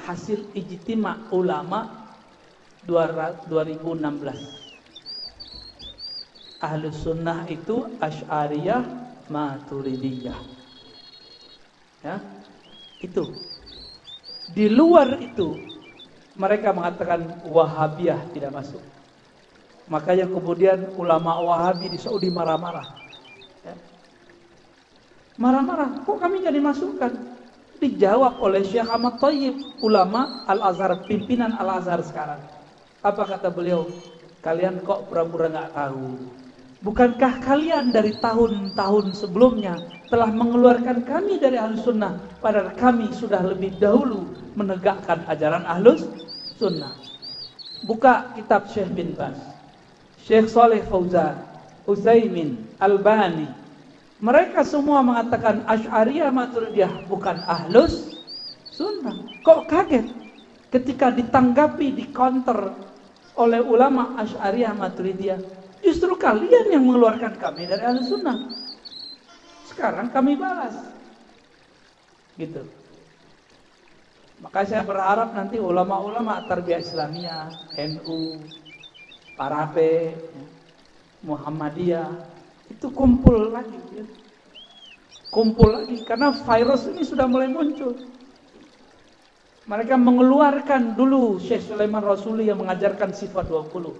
Hasil ijtima ulama 2016. Ahlus Sunnah itu Asy'ariyah Maturidiyah. Ya. Itu. Di luar itu mereka mengatakan Wahabiyah tidak masuk. Makanya kemudian ulama Wahabi di Saudi marah-marah. Ya. Marah-marah, kok kami jadi masukkan? Dijawab oleh Syekh Ahmad Thayyib, ulama Al-Azhar, pimpinan Al-Azhar sekarang. Apa kata beliau? Kalian kok pura-pura nggak tahu? Bukankah kalian dari tahun-tahun sebelumnya telah mengeluarkan kami dari Ahlus Sunnah, padahal kami sudah lebih dahulu menegakkan ajaran Ahlus Sunnah. Buka kitab Syekh bin Baz, Syekh Saleh Fauzan, Utsaimin, Albani. Mereka semua mengatakan Asy'ariyah Maturidiyah bukan Ahlus Sunnah. Kok kaget ketika ditanggapi, dikonter oleh ulama Asy'ariyah Maturidiyah? Justru kalian yang mengeluarkan kami dari Ahlus Sunnah. Sekarang kami balas. Gitu. Maka saya berharap nanti ulama-ulama Tarbiyah Islamiyah, NU, Parape, Muhammadiyah itu kumpul lagi. Ya. Kumpul lagi karena virus ini sudah mulai muncul. Mereka mengeluarkan dulu Syekh Sulaiman Rasuli yang mengajarkan sifat 20.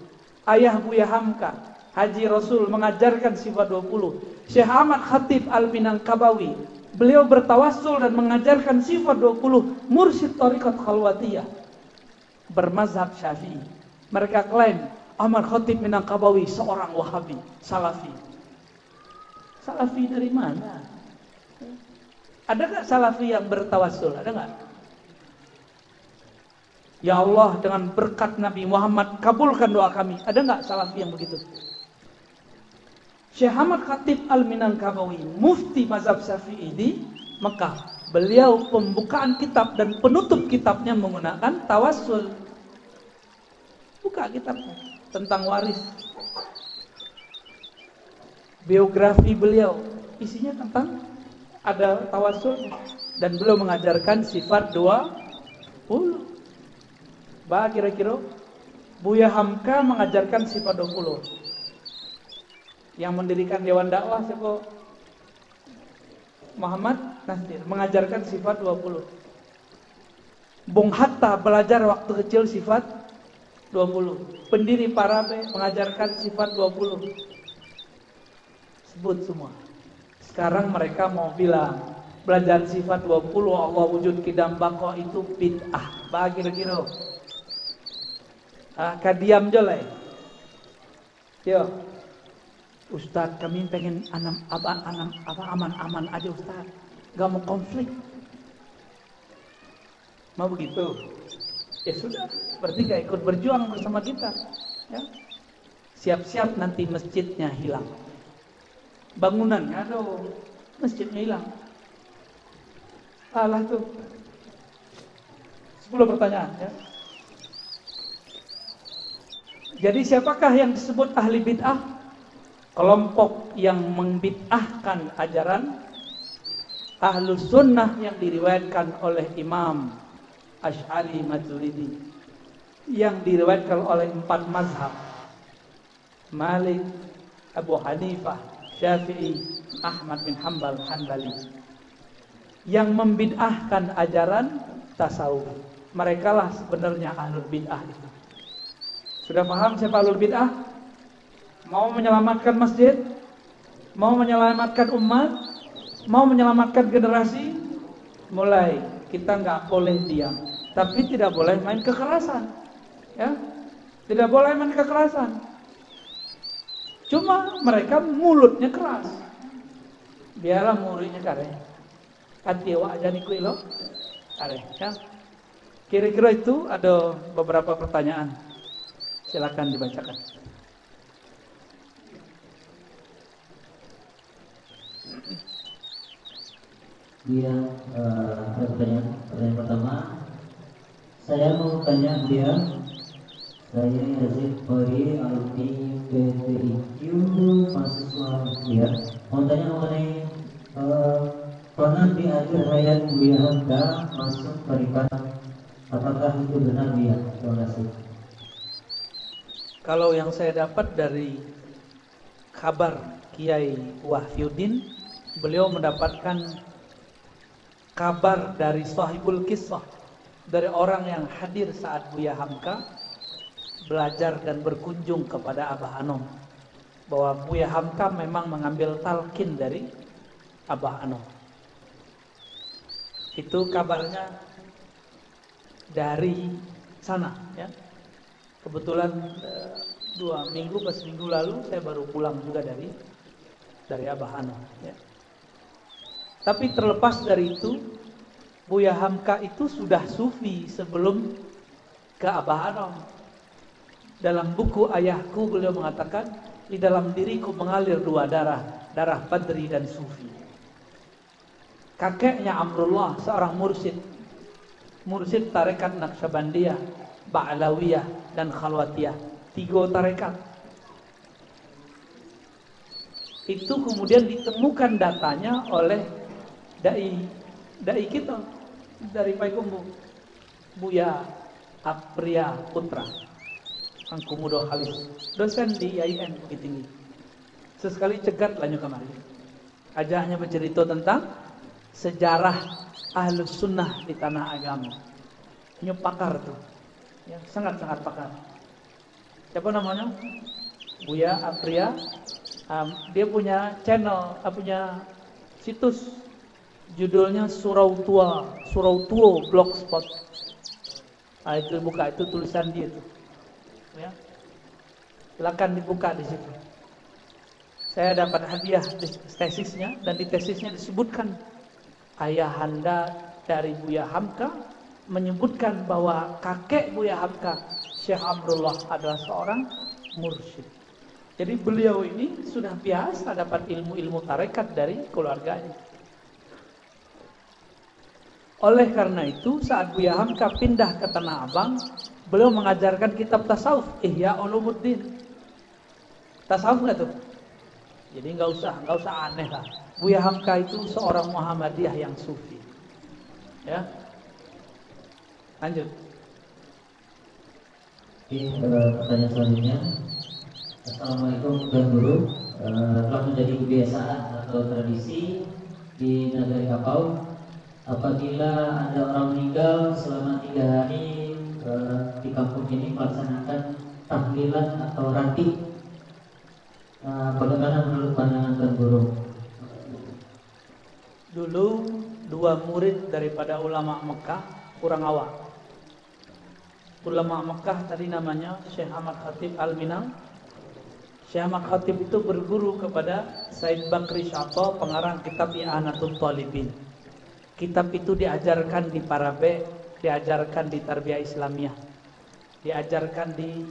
Ayah Buya Hamka, Haji Rasul mengajarkan sifat 20. Syekh Ahmad Khatib Al-Minangkabawi, beliau bertawassul dan mengajarkan sifat 20. Mursyid Thariqat Khalwatiyah, bermazhab Syafi'i. Mereka klaim Ahmad Khatib Minangkabawi seorang Wahabi, Salafi. Salafi dari mana? Ada nggak Salafi yang bertawassul? Ada nggak? Ya Allah, dengan berkat Nabi Muhammad kabulkan doa kami. Ada nggak Salafi yang begitu? Syekh Ahmad Khatib Al-Minangkabawi, mufti mazhab Syafi'i di Mekah. Beliau pembukaan kitab dan penutup kitabnya menggunakan tawassul. Buka kitabnya tentang waris. Biografi beliau isinya tentang ada tawassul dan beliau mengajarkan sifat 20. Bah, kira-kira Buya Hamka mengajarkan sifat 20. Yang mendirikan Dewan Dakwah siapa? Muhammad Nasir mengajarkan sifat 20. Bung Hatta belajar waktu kecil sifat 20. Pendiri Parabe mengajarkan sifat 20. Sebut semua. Sekarang mereka mau bilang belajar sifat 20 Allah wujud kidam bako itu bid'ah. Bagi kira-kira. Kadiam jolai. Yo. Ustaz, kami pengen aman-aman aja Ustaz. Gak mau konflik. Mau begitu? Ya sudah, berarti gak ikut berjuang bersama kita. Ya. Siap-siap nanti masjidnya hilang. Bangunannya, aduh, masjidnya hilang. Salah tuh. 10 pertanyaan ya. Jadi siapakah yang disebut ahli bid'ah? Kelompok yang membid'ahkan ajaran Ahlus Sunnah yang diriwayatkan oleh Imam Asy'ari Maturidi, yang diriwayatkan oleh 4 mazhab, Malik, Abu Hanifah, Syafi'i, Ahmad bin Hanbal, Hanbali, yang membid'ahkan ajaran tasawuf. Mereka lah sebenarnya ahlul bid'ah itu. Sudah paham siapa ahlul bid'ah? Mau menyelamatkan masjid, mau menyelamatkan umat, mau menyelamatkan generasi, mulai kita nggak boleh diam, tapi tidak boleh main kekerasan, ya, tidak boleh main kekerasan. Cuma mereka mulutnya keras, biarlah muridnya kare, katiwa aja nih lo, kare, ya. Kira-kira itu ada beberapa pertanyaan, silakan dibacakan. Dia pertanyaan pertama, saya mau tanya dia, saya Yazid Fori alumni PTIQ mahasiswa dia, mau tanya mengenai pernah di akhir hayat Buya Hamka masuk tarikat, apakah itu benar dia? Terima kasih. Kalau yang saya dapat dari kabar Kiai Wahyudin, beliau mendapatkan kabar dari sahibul kisah, dari orang yang hadir saat Buya Hamka belajar dan berkunjung kepada Abah Anom, bahwa Buya Hamka memang mengambil talqin dari Abah Anom. Itu kabarnya dari sana, ya. Kebetulan 2 minggu pas minggu lalu saya baru pulang juga dari Abah Anom, ya. Tapi terlepas dari itu, Buya Hamka itu sudah sufi sebelum ke Abah Anom. Dalam buku Ayahku beliau mengatakan, di dalam diriku mengalir 2 darah, darah Badri dan sufi. Kakeknya Amrullah, seorang mursyid tarekat Naqsyabandiyah, Ba'lawiyah dan Khalwatiyah, 3 tarekat. Itu kemudian ditemukan datanya oleh dai kita dari Payakumbuh, Buya Apriya Putra, Kang Kumudo Khalis, dosen di IAIN Bukit Tinggi. Sesekali cegat lanjut kemari. Ajaknya bercerita tentang sejarah Ahlus Sunnah di tanah agama. Ini pakar tuh, ya, sangat-sangat pakar. Siapa namanya? Buya Apriya. Dia punya channel, punya situs. Judulnya Surau Tua Blogspot. Itu buka, itu tulisan dia tuh. Ya. Silakan dibuka di situ. Saya dapat hadiah tesisnya, dan di tesisnya disebutkan ayahanda dari Buya Hamka menyebutkan bahwa kakek Buya Hamka, Syekh Amrullah, adalah seorang mursyid. Jadi beliau ini sudah biasa dapat ilmu-ilmu tarekat dari keluarganya. Oleh karena itu, saat Buya Hamka pindah ke Tanah Abang, beliau mengajarkan kitab tasawuf, Ihya Ulumuddin. Tasawuf nggak tuh? Jadi nggak usah aneh lah. Buya Hamka itu seorang Muhammadiyah yang sufi. Ya, lanjut. Pertanyaan selanjutnya. Assalamualaikum Tuan Guru. Telah menjadi kebiasaan atau tradisi di negeri Kapau, apabila ada orang meninggal selama 3 hari di kampung ini melaksanakan tahlilan atau rati. Bagaimana menurut pandangan Tuan Guru? Dulu dua murid daripada ulama Mekah kurang awal. Ulama Mekah tadi namanya Syekh Ahmad Khatib Al-Minang. Syekh Ahmad Khatib itu berguru kepada Said Bakri Syato, pengarang kitab I'anatul Talibin. Kitab itu diajarkan di Parabe, diajarkan di Tarbiyah Islamiyah, diajarkan di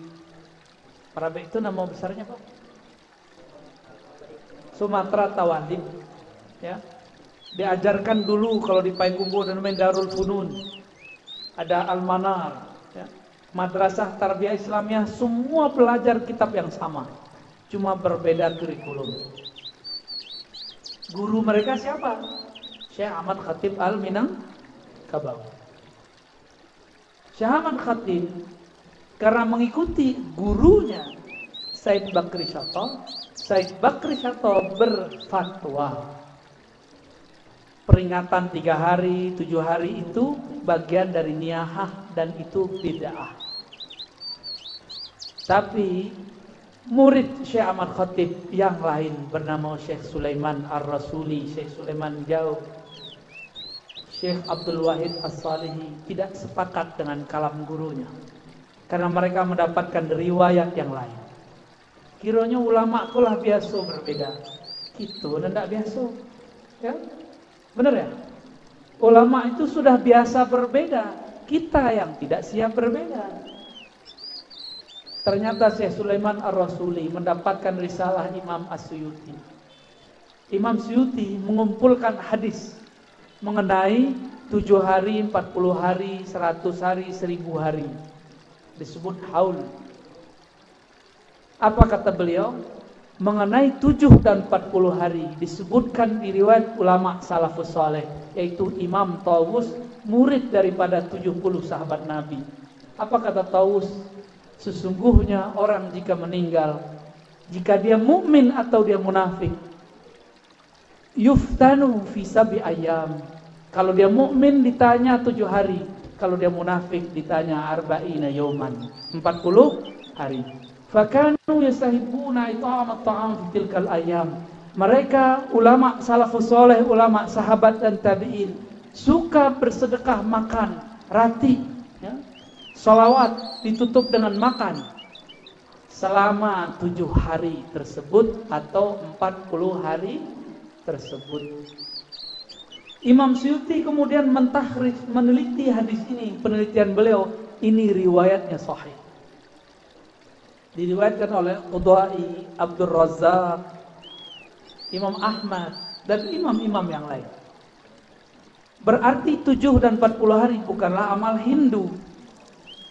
Parabe itu nama besarnya Pak? Sumatera Tawadib, ya. Diajarkan dulu kalau di Payakumbuh dan Darul Funun. Ada Al-Manar, ya. Madrasah Tarbiyah Islamiyah semua belajar kitab yang sama, cuma berbeda kurikulum. Guru mereka siapa? Syekh Ahmad Khatib Al-Minang Kabau. Syekh Ahmad Khatib karena mengikuti gurunya Said Bakri Syato, Said Bakri Syato berfatwa peringatan 3 hari, 7 hari itu bagian dari niyahah dan itu bid'ah. Tapi murid Syekh Ahmad Khatib yang lain bernama Syekh Sulaiman Ar-Rasuli, Syekh Sulaiman Jau, Syekh Abdul Wahid As-Salihi tidak sepakat dengan kalam gurunya karena mereka mendapatkan riwayat yang lain. Kiranya ulama kulah biasa berbeda, kita tidak biasa, ya? Benar ya? Ulama itu sudah biasa berbeda, kita yang tidak siap berbeda. Ternyata Syekh Sulaiman Ar-Rasuli mendapatkan risalah Imam As-Suyuti. Imam Suyuti mengumpulkan hadis mengenai 7 hari, 40 hari, 100 hari, 1000 hari. Disebut haul. Apa kata beliau? Mengenai 7 dan 40 hari disebutkan di riwayat ulama salafus saleh, yaitu Imam Tawus, murid daripada 70 sahabat Nabi. Apa kata Tawus? Sesungguhnya orang jika meninggal, jika dia mukmin atau dia munafik, yuftanu fi sab'i ayyam. Kalau dia mukmin ditanya 7 hari, kalau dia munafik ditanya arba'ina yauman, 40 hari. Fakanu yastahibuna it'am at-ta'am fi tilkal ayyam. Mereka ulama salafus saleh, ulama sahabat dan tabi'in suka bersedekah makan rati, ya. Salawat ditutup dengan makan selama 7 hari tersebut atau 40 hari tersebut. Imam Suyuti kemudian mentahriz, meneliti hadis ini. Penelitian beliau, ini riwayatnya sahih. Diriwayatkan oleh Qudai, Abdul Razzaq, Imam Ahmad dan imam-imam yang lain. Berarti 7 dan 40 hari bukanlah amal Hindu.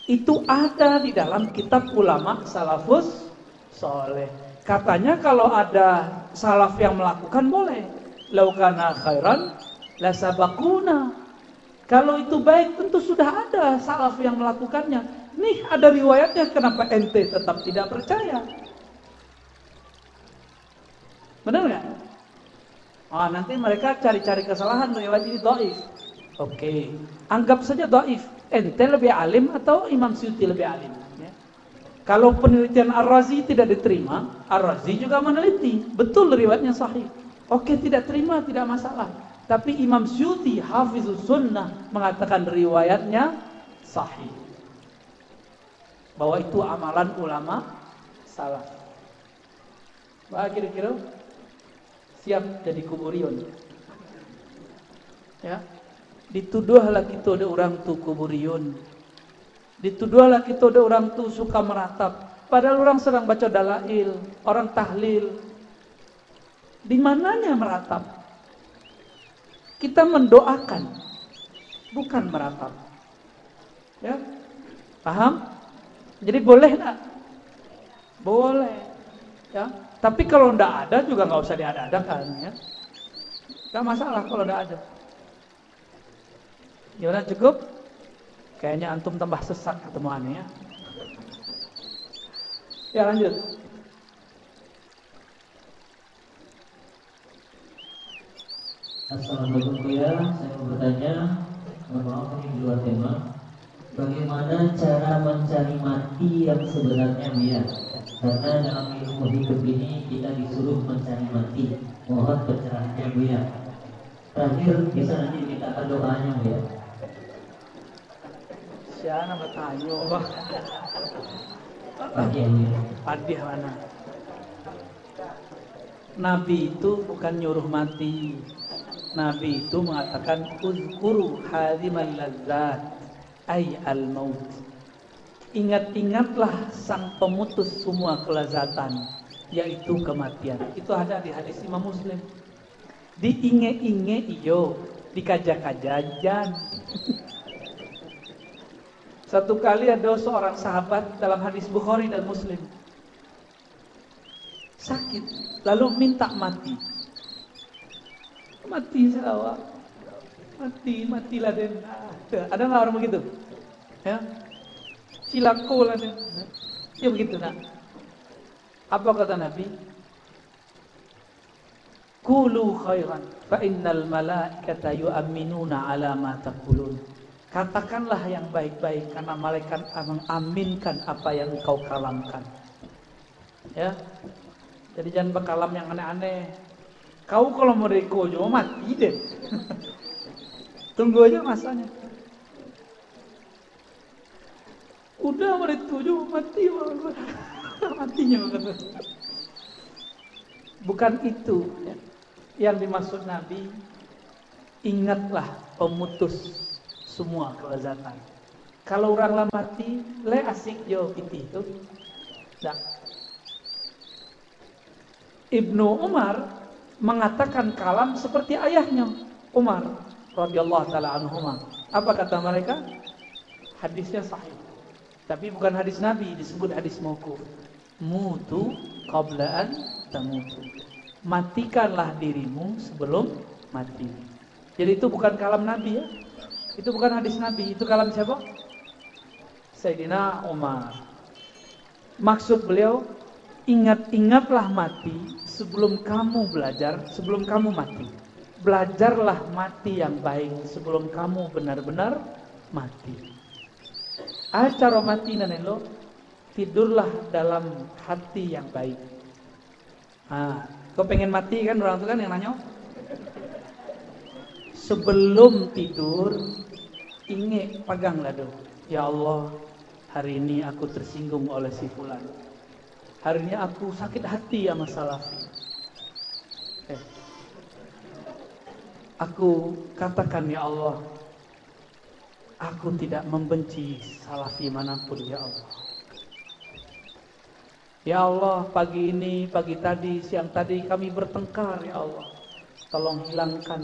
Itu ada di dalam kitab ulama salafus soleh. Katanya kalau ada salaf yang melakukan boleh. Laukana khairan la sabaquna. Kalau itu baik tentu sudah ada salaf yang melakukannya. Nih ada riwayatnya, kenapa ente tetap tidak percaya? Benar nggak? Oh, nanti mereka cari-cari kesalahan riwayat ini dhaif. Oke, anggap saja dhaif. Ente lebih alim atau Imam Suyuti lebih alim? Ya. Kalau penelitian Ar-Razi tidak diterima, Ar-Razi juga meneliti, betul riwayatnya sahih. Oke, tidak terima, tidak masalah. Tapi Imam Suyuti, Hafizus Sunnah, mengatakan riwayatnya sahih. Bahwa itu amalan ulama salaf. Bah kira-kira siap jadi kuburion. Ya. Dituduhlah kita ada orang tu kuburion. Dituduhlah kita ada orang tu suka meratap. Padahal orang sedang baca dalail, orang tahlil. Di mananya meratap? Kita mendoakan, bukan meratap. Ya, paham? Jadi boleh nggak? Boleh, ya. Tapi kalau nggak ada juga nggak usah diada-adakan, ya. Nggak masalah kalau nggak ada. Gimana, cukup? Kayaknya antum tambah sesat ketemu aneh, ya. Ya lanjut. Assalamualaikum Buya, saya mau bertanya, mohon maaf ini di luar tema. Bagaimana cara mencari mati yang sebenarnya Buya? Karena dalam ilmu hidup ini kita disuruh mencari mati. Mohon pencerahannya Buya. terakhir bisa nanti dimintakan doanya ya. Siapa bertanya? Pagi ya. Padih mana? Nabi itu bukan nyuruh mati. Nabi itu mengatakan uzkuru hadimal ladzat ay al-maut. Ingat-ingatlah sang pemutus semua kelezatan, yaitu kematian. Itu ada di hadis Imam Muslim. Diinge-inge iyo, dikajak-kajajan. Satu kali ada seorang sahabat dalam hadis Bukhari dan Muslim sakit, lalu minta mati. Mati sawa, matilah den. Ada nggak orang begitu? Ya, silaku lah den. Ya begitu nak. Apa kata Nabi? Qulu khairan, fa innal malaikata yu'minuna ala ma taqulun. Katakanlah yang baik-baik karena malaikat mengaminkan apa yang engkau kalamkan. Ya. Jadi jangan berkalam yang aneh-aneh. Kau kalau mau rekojo mati deh. Tunggu aja masanya. Udah mau rekojo mati matinya kata. Bukan itu ya. Yang dimaksud Nabi, ingatlah pemutus semua kelezatan. Kalau orang lah mati, le asik jo itu. Dah. Ibnu Umar mengatakan kalam seperti ayahnya Umar radhiyallahu taala anhuma. Apa kata mereka? Hadisnya sahih. Tapi bukan hadis Nabi, disebut hadis mauquf. Mutu qabla an tamutu. Matikanlah dirimu sebelum mati. Jadi itu bukan kalam Nabi ya. Itu bukan hadis Nabi, itu kalam siapa? Sayyidina Umar. Maksud beliau, ingat-ingatlah mati sebelum kamu belajar, sebelum kamu mati. Belajarlah mati yang baik sebelum kamu benar-benar mati. Acara mati nanelo, tidurlah dalam hati yang baik. Kau pengen mati kan orang itu kan yang nanya? Sebelum tidur, ingat peganglah doa. Ya Allah, hari ini aku tersinggung oleh si fulan. Hari ini aku sakit hati sama Salafi. Aku katakan ya Allah, aku tidak membenci Salafi manapun ya Allah. Ya Allah, pagi ini, pagi tadi, siang tadi kami bertengkar ya Allah. Tolong hilangkan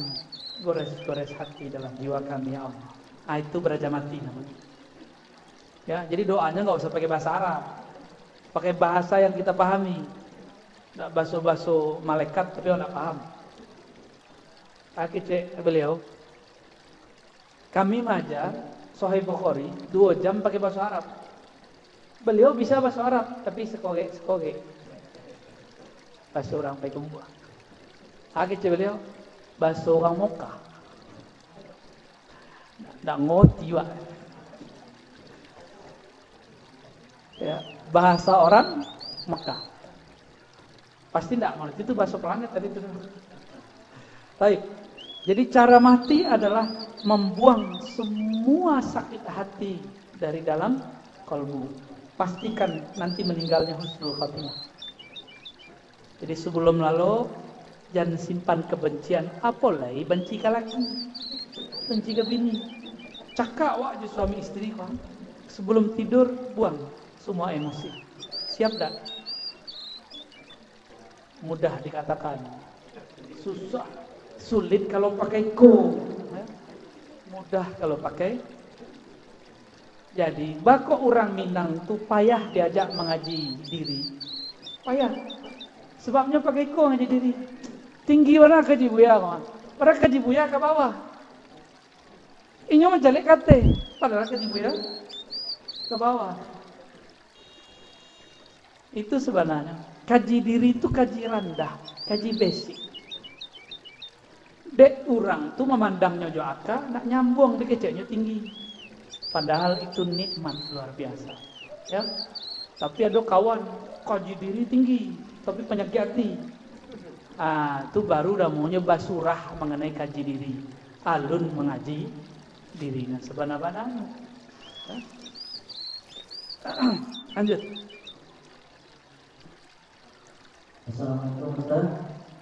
gores-gores hati dalam jiwa kami ya Allah. Itu beraja mati namanya. Ya, jadi doanya nggak usah pakai bahasa Arab, pakai bahasa yang kita pahami. Nggak baso-baso malaikat tapi nggak paham. Cek beliau, kami majar Sahih Bukhari 2 jam pakai bahasa Arab. Beliau bisa bahasa Arab tapi sekoge. Bahasa orang Paikumbua. Cek beliau bahasa orang Mekah. Nggak ngerti wak. Ya, bahasa orang Mekah. Pasti nggak ngerti itu bahasa planet tadi itu. Baik. Jadi cara mati adalah membuang semua sakit hati dari dalam kalbu. Pastikan nanti meninggalnya husnul khatimah. Jadi sebelum lalu jangan simpan kebencian. Apalagi benci ke laki, benci ke bini. Cakap wak je suami istri kau. Sebelum tidur buang semua emosi. Siap tak? Mudah dikatakan, susah, sulit kalau pakai ko. Mudah kalau pakai. Jadi bako orang Minang tu payah diajak mengaji diri. Payah. Sebabnya pakai ko ngaji diri. Tinggi mana kaji buya kau. Para kaji buya ke bawah. Inyo menjelek kate, padahal kaji buya ke bawah. Itu sebenarnya kaji diri itu kaji rendah, kaji basic. Dek orang tu memandangnya jo aka, nak nyambung dikeceknya tinggi. Padahal itu nikmat luar biasa. Ya. Tapi ada kawan kaji diri tinggi, tapi penyakit hati. Itu baru udah mau nyoba surah mengenai kaji diri. Alun mengaji diri. Nah, sebenarnya lanjut. Assalamualaikum Ustaz.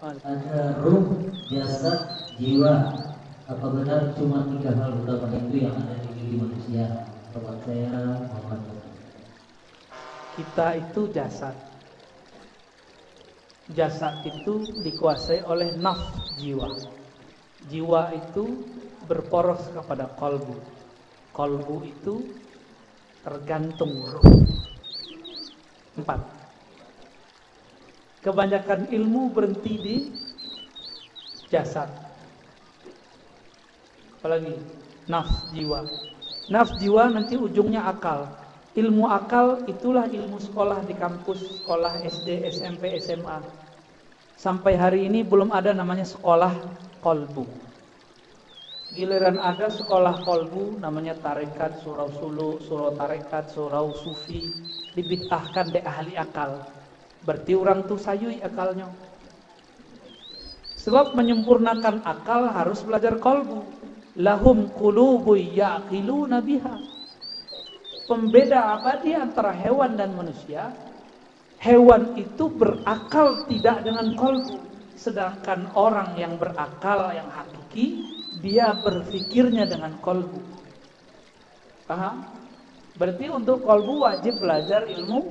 Ada ruh, jasad, jiwa. Apa benar cuma 3 hal utama itu yang ada di diri manusia? Sobat saya Muhammad. Kita itu jasad. Jasad itu dikuasai oleh nafs jiwa. Jiwa itu berporos kepada kolbu. Kolbu itu tergantung ruh. 4. Kebanyakan ilmu berhenti di jasad. Apalagi nafs jiwa. Nafs jiwa nanti ujungnya akal. Ilmu akal itulah ilmu sekolah di kampus, sekolah SD, SMP, SMA. Sampai hari ini belum ada namanya sekolah kolbu. Giliran ada sekolah kolbu namanya tarekat, surau sulu, surau tarekat, surau sufi, dibid'ahkan dek ahli akal. Berarti orang tuh sayui akalnya. Sebab menyempurnakan akal harus belajar kolbu. Lahum qulubu ya'qiluna biha. Pembeda abadi antara hewan dan manusia. Hewan itu berakal tidak dengan kolbu. Sedangkan orang yang berakal, yang hakiki, dia berfikirnya dengan kolbu. Paham? Berarti untuk kolbu wajib belajar ilmu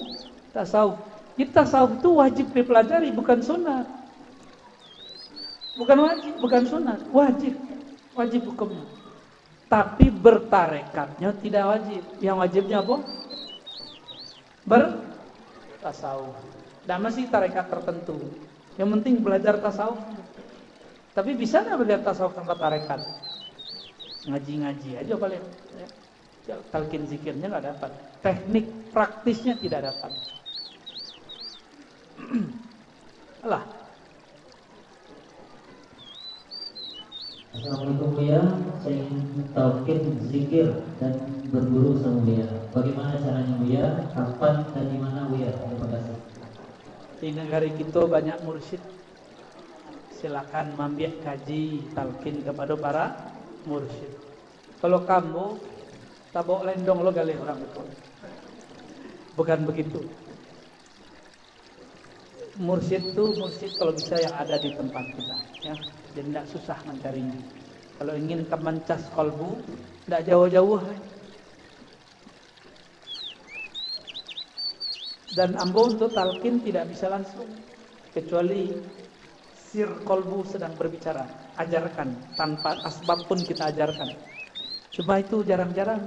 tasawuf. Tasawuf itu wajib dipelajari, bukan sunat. Bukan wajib, bukan sunat, wajib. Wajib hukumnya. Tapi bertarekatnya tidak wajib. Yang wajibnya apa? Bertasawuf. Dan masih tarekat tertentu. Yang penting belajar tasawuf. Tapi bisa nggak belajar tasawuf tanpa tarekat? Ngaji-ngaji aja paling. Ya. Talqin zikirnya nggak dapat. Teknik praktisnya tidak dapat. Allah. Assalamualaikum Buya, saya ingin talqin zikir dan berguru sama Buya. Bagaimana caranya Buya? Kapan dan di mana Buya? Terima kasih. Di negara kita banyak mursyid. Silakan mampir kaji talqin kepada para mursyid. Kalau kamu tabok lendong lo gali orang betul. Bukan begitu. Mursyid itu mursyid kalau bisa yang ada di tempat kita, ya. Jadi tidak susah mencarinya. Kalau ingin kemencas kolbu, tidak jauh-jauh. Dan ambo untuk talqin tidak bisa langsung, kecuali sir kolbu sedang berbicara. Ajarkan tanpa asbab pun kita ajarkan. Cuma itu jarang-jarang.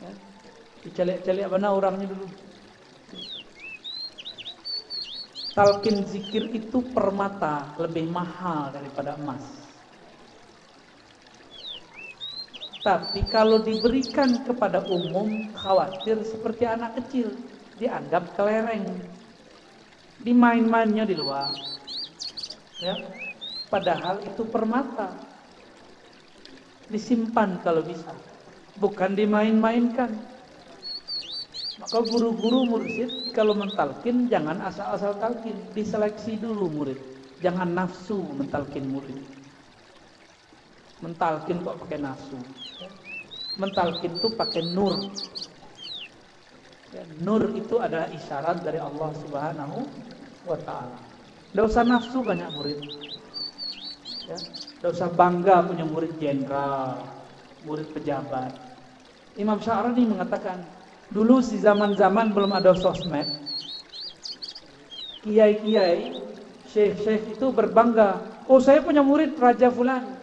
Ya. Dicalik-calik mana orangnya dulu. Talqin zikir itu permata lebih mahal daripada emas. Tapi kalau diberikan kepada umum, khawatir seperti anak kecil, dianggap kelereng, dimain-mainnya di luar. Ya, padahal itu permata, disimpan kalau bisa, bukan dimain-mainkan. Maka guru-guru mursyid kalau mentalkin jangan asal-asal talkin, diseleksi dulu murid. Jangan nafsu mentalkin murid. Mentalkin kok pakai nafsu. Mentalkin itu pakai nur. Ya, nur itu adalah isyarat dari Allah Subhanahu wa ta'ala. Tidak usah nafsu banyak murid. Ya, tidak usah bangga punya murid jenderal, murid pejabat. Imam Sya'rani mengatakan, dulu di zaman-zaman belum ada sosmed, kiai-kiai, syekh-syekh itu berbangga. Oh, saya punya murid Raja Fulan,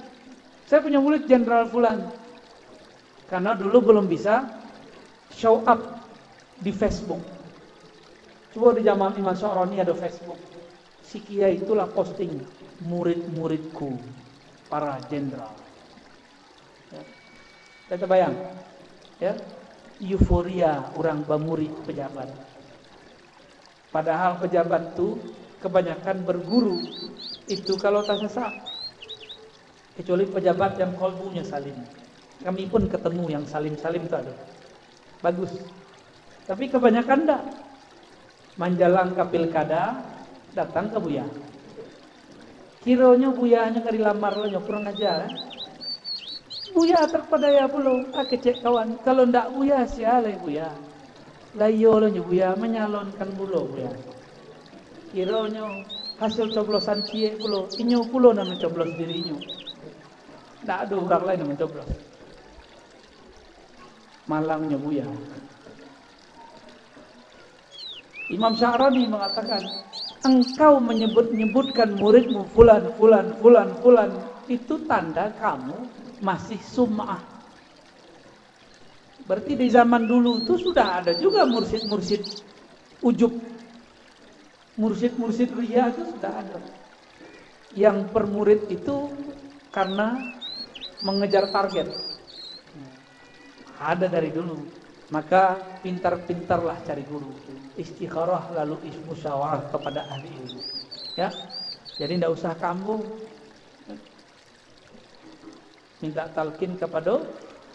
saya punya murid Jenderal Fulan. Karena dulu belum bisa show up di Facebook. Coba di zaman Imam Sya'rani ada Facebook. Si kiai itulah posting murid-muridku, para jenderal. Ya. Kita bayang, ya. Euforia orang bamuri pejabat. Padahal pejabat itu kebanyakan berguru itu kalau tak sesak. Kecuali pejabat yang kolbunya salim. Kami pun ketemu yang salim-salim itu ada. Bagus. Tapi kebanyakan enggak. Menjelang ke pilkada datang ke Buya. Kironya buyanya kari lamar lo kurang ajar. Buya terpadaya pulau, kecek kawan. Kalau ndak buya sialai buya. Layo lo buya menyalonkan pulau buya. Kironya hasil coblosan cie pulau, inyo pulau nama coblos dirinya. Ndak ada orang lain yang mencoblos. Malangnya buya. Imam Sya'rabi mengatakan, engkau menyebut-nyebutkan muridmu fulan, itu tanda kamu masih sum'ah. Berarti di zaman dulu itu sudah ada juga mursyid-mursyid ujub. Mursyid-mursyid riya itu sudah ada. Yang per murid itu karena mengejar target. Ada dari dulu. Maka pintar-pintarlah cari guru. Istikharah lalu musyawarah kepada ahli ilmu. Ya. Jadi tidak usah kamu minta talqin kepada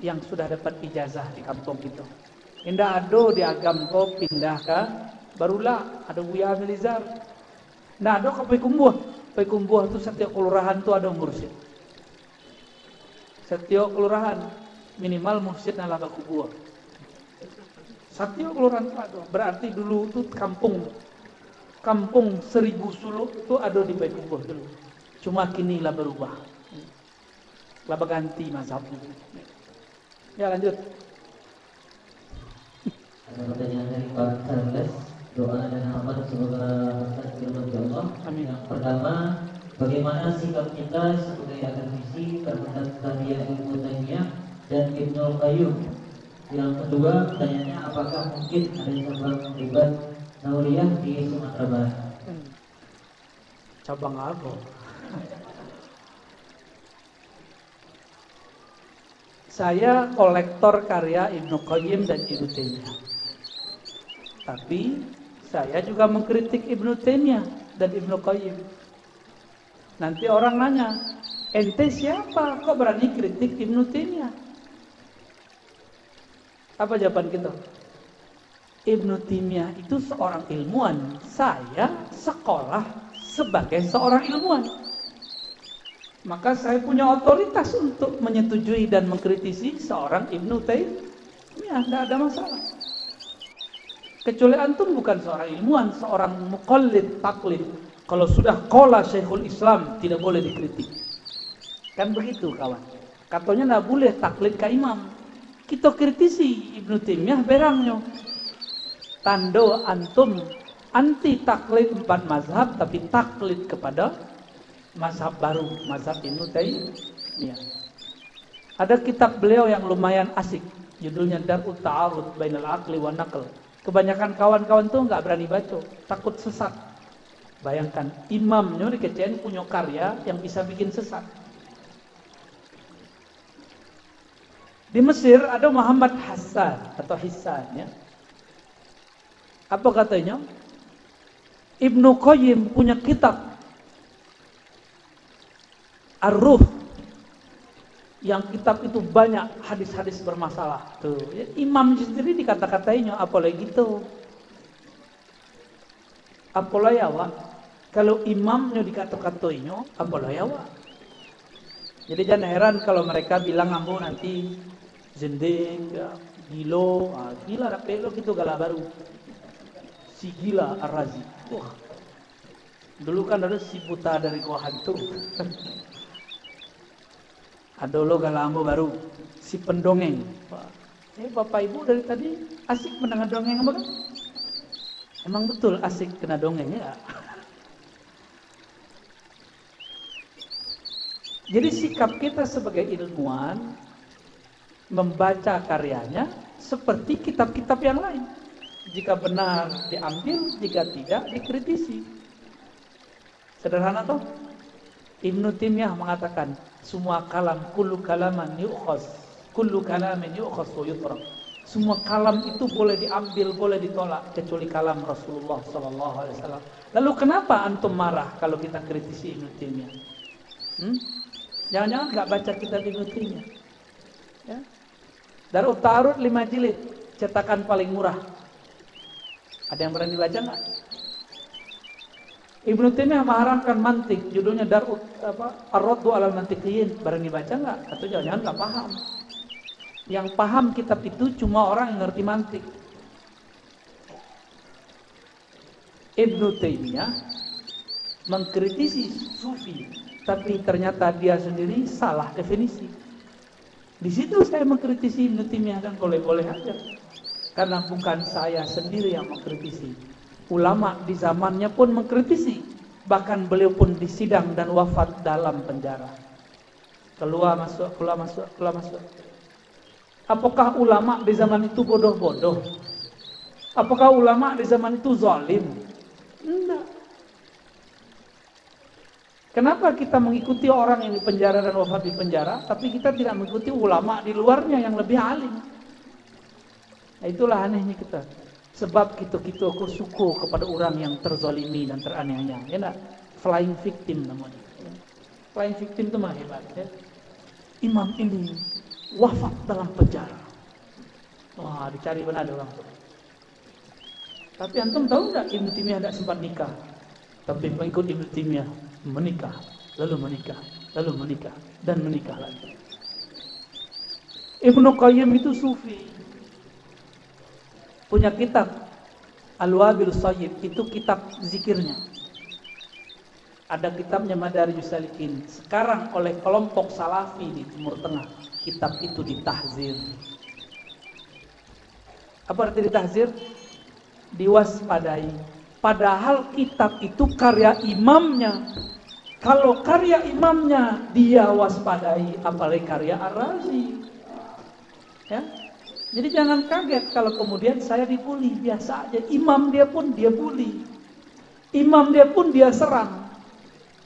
yang sudah dapat ijazah di kampung itu. Indah ado di agam kau pindah ke barulah ada Buya Melizar. Nah ado ke Pekumbuh. Pekumbuh itu setiap kelurahan itu ada mursyid. Setiap kelurahan minimal mursyid nalar ke Kubuh. Setiap kelurahan itu ada. Berarti dulu itu kampung 1000 suluk itu ada di Pekumbuh dulu. Cuma kini lah berubah. Lah berganti mazhabnya. Ya lanjut. Ada pertanyaan dari Pak Charles. Doa dan harapan semoga berkat firman Allah. Amin. Yang pertama, bagaimana sikap kita sebagai akademisi terhadap karya Ibnu Taimiyah dan Ibnu Qayyim? Yang kedua, pertanyaannya apakah mungkin ada cabang hebat Nauriyah di Sumatera Barat? Cabang apa? Saya kolektor karya Ibnu Qayyim dan Ibnu Taimiyah. Tapi saya juga mengkritik Ibnu Taimiyah dan Ibnu Qayyim. Nanti orang nanya, ente siapa? Kok berani kritik Ibnu Taimiyah? Apa jawaban kita? Ibnu Taimiyah itu seorang ilmuwan. Saya sekolah sebagai seorang ilmuwan. Maka saya punya otoritas untuk menyetujui dan mengkritisi seorang Ibnu Taimiyah. Tidak ada masalah. Kecuali antum bukan seorang ilmuwan, seorang muqallid, taklid. Kalau sudah qala Syekhul Islam, tidak boleh dikritik. Kan begitu kawan. Katanya tidak boleh taklid ke imam. Kita kritisi Ibnu Taimiyah berangnya. Tando antum anti taklid 4 mazhab, tapi taklid kepada mazhab baru, mazhab Ibnu Taimiyah. Ada kitab beliau yang lumayan asik, judulnya Dar'ut Ta'arud Bainal Aqli wa Naql. Kebanyakan kawan-kawan tuh nggak berani baca, takut sesat. Bayangkan, imamnya di KCN punya karya yang bisa bikin sesat. Di Mesir ada Muhammad Hassan atau Hissan ya. Apa katanya? Ibnu Qayyim punya kitab Ar-Ruh, yang kitab itu banyak hadis-hadis bermasalah. Tuh, ya, imam sendiri dikata-katainya, apalagi gitu. Apalagi awak. Kalau imamnya dikata-katainya, apalagi awak. Jadi jangan heran kalau mereka bilang ambo nanti zending, gilo, gila ada pelo gitu gala baru. Si gila Ar-Razi. Wah. Dulu kan ada si buta dari gua hantu. Ada lo galambo baru, si pendongeng. Bapak ibu dari tadi asik mendengar dongeng apa kan? Emang betul asik kena dongeng ya? Jadi sikap kita sebagai ilmuwan membaca karyanya seperti kitab-kitab yang lain. Jika benar diambil, jika tidak dikritisi. Sederhana toh? Ibnu Taimiyah mengatakan semua kalam, kullu kalaman yu'khaz, kullu kalamin yu'khaz wa yutrak. Semua kalam itu boleh diambil, boleh ditolak kecuali kalam Rasulullah sallallahu alaihi wasallam. Lalu kenapa antum marah kalau kita kritisi Ibnu Taimiyah? Jangan-jangan enggak baca kitab Ibnu Taimiyah. Ya. Dar'ut Ta'arud 5 jilid, cetakan paling murah. Ada yang berani baca enggak? Ibnu Taimiyah mengharamkan mantik, judulnya Ar-Raddu 'alal Mantiqiyin. Barang dibaca enggak? Atau jangan-jangan enggak paham. Yang paham kitab itu cuma orang yang ngerti mantik. Ibnu Taimiyah mengkritisi sufi, tapi ternyata dia sendiri salah definisi. Di situ saya mengkritisi Ibnu Taimiyah, dan boleh-boleh aja. Karena bukan saya sendiri yang mengkritisi. Ulama di zamannya pun mengkritisi. Bahkan beliau pun disidang dan wafat dalam penjara. Keluar masuk, keluar masuk, keluar masuk. Apakah ulama di zaman itu bodoh-bodoh? Apakah ulama di zaman itu zalim? Enggak. Kenapa kita mengikuti orang yang di penjara dan wafat di penjara, tapi kita tidak mengikuti ulama di luarnya yang lebih alim? Nah, itulah anehnya kita. Sebab kita suku kepada orang yang terzalimi dan teraniaya. Ya enggak? Flying victim namanya. Flying victim itu mah hebat. Ya? Imam ini wafat dalam penjara. Wah, dicari mana ada orang. Tapi antum tahu enggak Ibnu Taimiyah tidak sempat nikah? Tapi mengikut Ibnu Taimiyah menikah, lalu menikah, lalu menikah, dan menikah lagi. Ibnu Qayyim itu sufi. Punya kitab Al-Wabil Sayyib, itu kitab zikirnya. Ada kitabnya Madarijus Salikin. Sekarang oleh kelompok Salafi di Timur Tengah, kitab itu ditahzir. Apa arti ditahzir? Diwaspadai. Padahal kitab itu karya imamnya. Kalau karya imamnya dia waspadai, apalagi karya Ar-Razi. Ya. Jadi jangan kaget kalau kemudian saya dibully, biasa aja. Imam dia pun dia bully. Imam dia pun dia serang.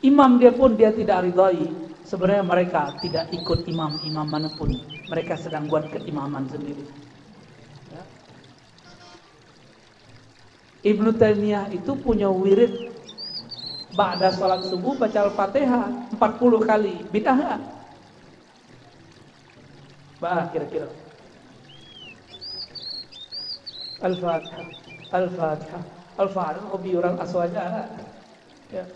Imam dia pun dia tidak ridhai. Sebenarnya mereka tidak ikut imam manapun. Mereka sedang buat keimaman sendiri. Ya. Ibnu Taimiyah itu punya wirid ba'da salat subuh baca Al-Fatihah 40 kali. Bid'ah enggak? Bah, kira-kira. Al-Fatihah, Al-Fatihah, Al-Fatihah. Hobi orang aswaja. Ya.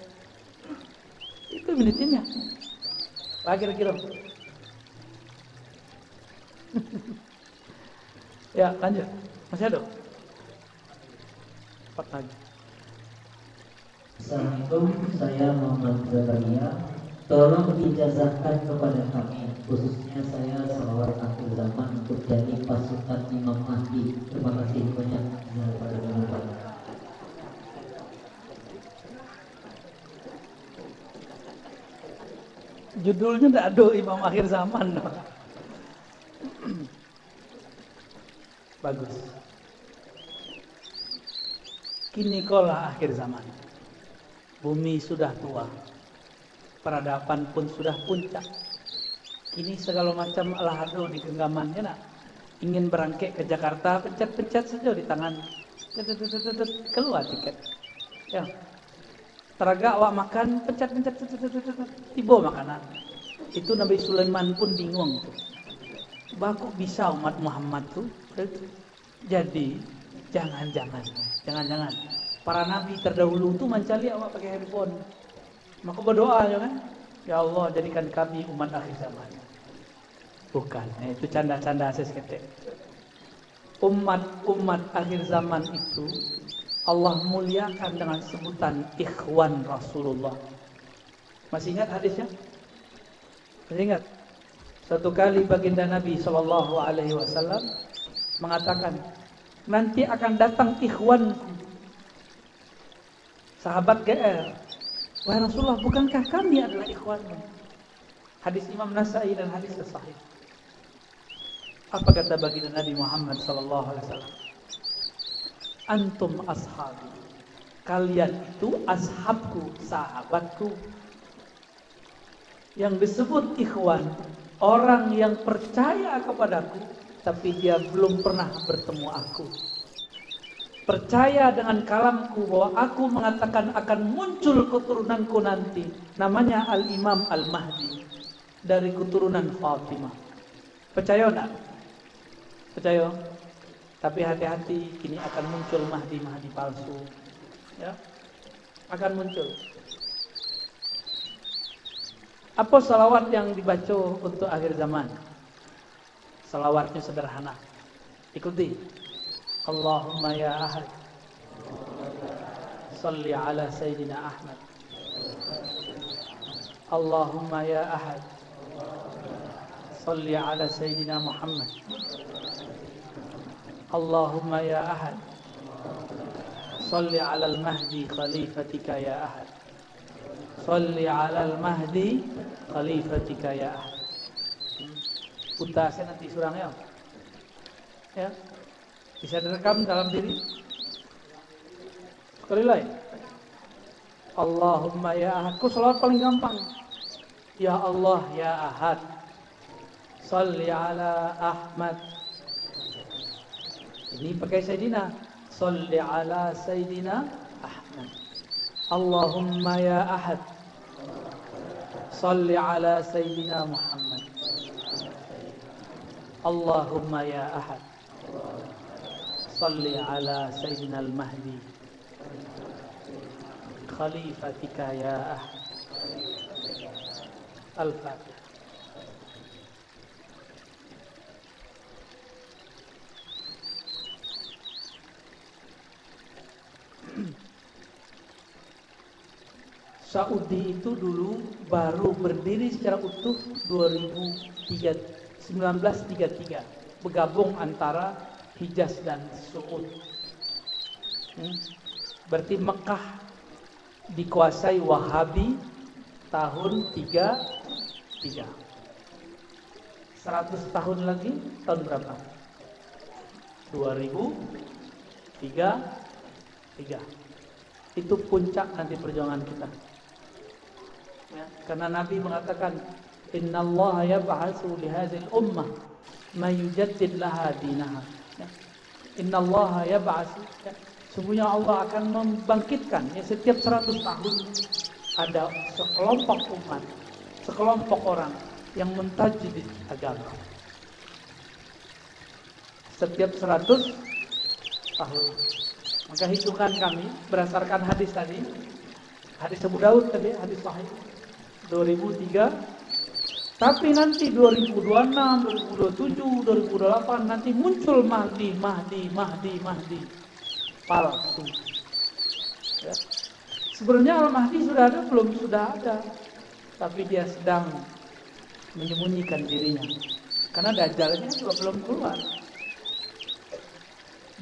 Itu Ibnu Taimiyah. Bah, kira-kira. Ya, lanjut. Masih ada? 4 lagi. Assalamualaikum, saya Muhammad Zakaria. Tolong dijazahkan kepada kami, khususnya saya salawat akhir zaman untuk jadi pasukan Imam Mahdi. Terima kasih banyak kepada Bapak. Judulnya tidak ada Imam akhir zaman. Bagus. Kini kolah akhir zaman. Bumi sudah tua. Peradaban pun sudah puncak. Kini segala macam alahado di genggamannya nak. Ingin berangkat ke Jakarta, pencet-pencet saja di tangan. Keluar tiket. Ya. Teraga awak makan, pencet-pencet, tiba makanan. Itu Nabi Sulaiman pun bingung tuh. Baku bisa umat Muhammad tuh. Jadi jangan-jangan para nabi terdahulu tuh mencari awak pakai handphone. Maka berdoa ya kan, ya Allah jadikan kami umat akhir zaman. Bukan, itu canda-canda sesekete. Umat akhir zaman itu Allah muliakan dengan sebutan ikhwan Rasulullah. Masih ingat hadisnya? Masih ingat? Satu kali baginda Nabi SAW mengatakan, nanti akan datang ikhwanku. Sahabat GR, wahai Rasulullah, bukankah kami adalah ikhwanmu? Hadis Imam Nasai dan hadis sahih. Apa kata baginda Nabi Muhammad SAW? Antum ashabi. Kalian itu ashabku, sahabatku. Yang disebut ikhwan, orang yang percaya kepadaku, tapi dia belum pernah bertemu aku. Percaya dengan kalamku bahwa aku mengatakan akan muncul keturunanku nanti. Namanya Al-Imam Al-Mahdi. Dari keturunan Fatimah. Percaya enggak? Percaya? Tapi hati-hati, kini akan muncul Mahdi palsu. Ya. akan muncul. Apa salawat yang dibaca untuk akhir zaman? Salawatnya sederhana. Ikuti. Allahumma ya ahad, salli ala Sayyidina Ahmad. Allahumma ya ahad, salli ala Sayyidina Muhammad. Allahumma ya ahad, salli ala al-mahdi khalifatika ya ahad. Salli ala al-mahdi khalifatika ya ahad. Utasnya nanti surangnya. Ya. Bisa direkam dalam diri. Sekali lagi. Allahumma ya ahad. Ku salawat paling gampang. Ya Allah ya ahad, salli ala Ahmad. Ini pakai Sayyidina. Salli ala Sayyidina Ahmad. Allahumma ya ahad, salli ala Sayyidina Muhammad. Allahumma ya ahad, salli ala Sayyidina al-Mahdi khalifatika ya ahad. Al-Fatihah. Saudi itu dulu baru berdiri secara utuh 1933, bergabung antara Hijaz dan Suud. Berarti Mekah dikuasai Wahabi tahun 33. 100 tahun lagi tahun berapa? 2033. Itu puncak nanti perjuangan kita. Ya, karena Nabi mengatakan innallaha yab'atsu li hadzal ummah may yujaddid laha dinaha. Ya. Innallaha yab'atsu, ya. Sungguhnya Allah akan membangkitkan, ya, setiap 100 tahun ada sekelompok umat, sekelompok orang yang mentajdid agama. Setiap 100 tahun. Maka hitungan kami berdasarkan hadis tadi, hadis Abu Daud tadi, hadis sahih 2003. Tapi nanti 2026, 2027, 2028 nanti muncul Mahdi palsu. Ya. Sebenarnya Al-Mahdi sudah ada belum? Sudah ada. Tapi dia sedang menyembunyikan dirinya. Karena Dajjalnya juga belum keluar.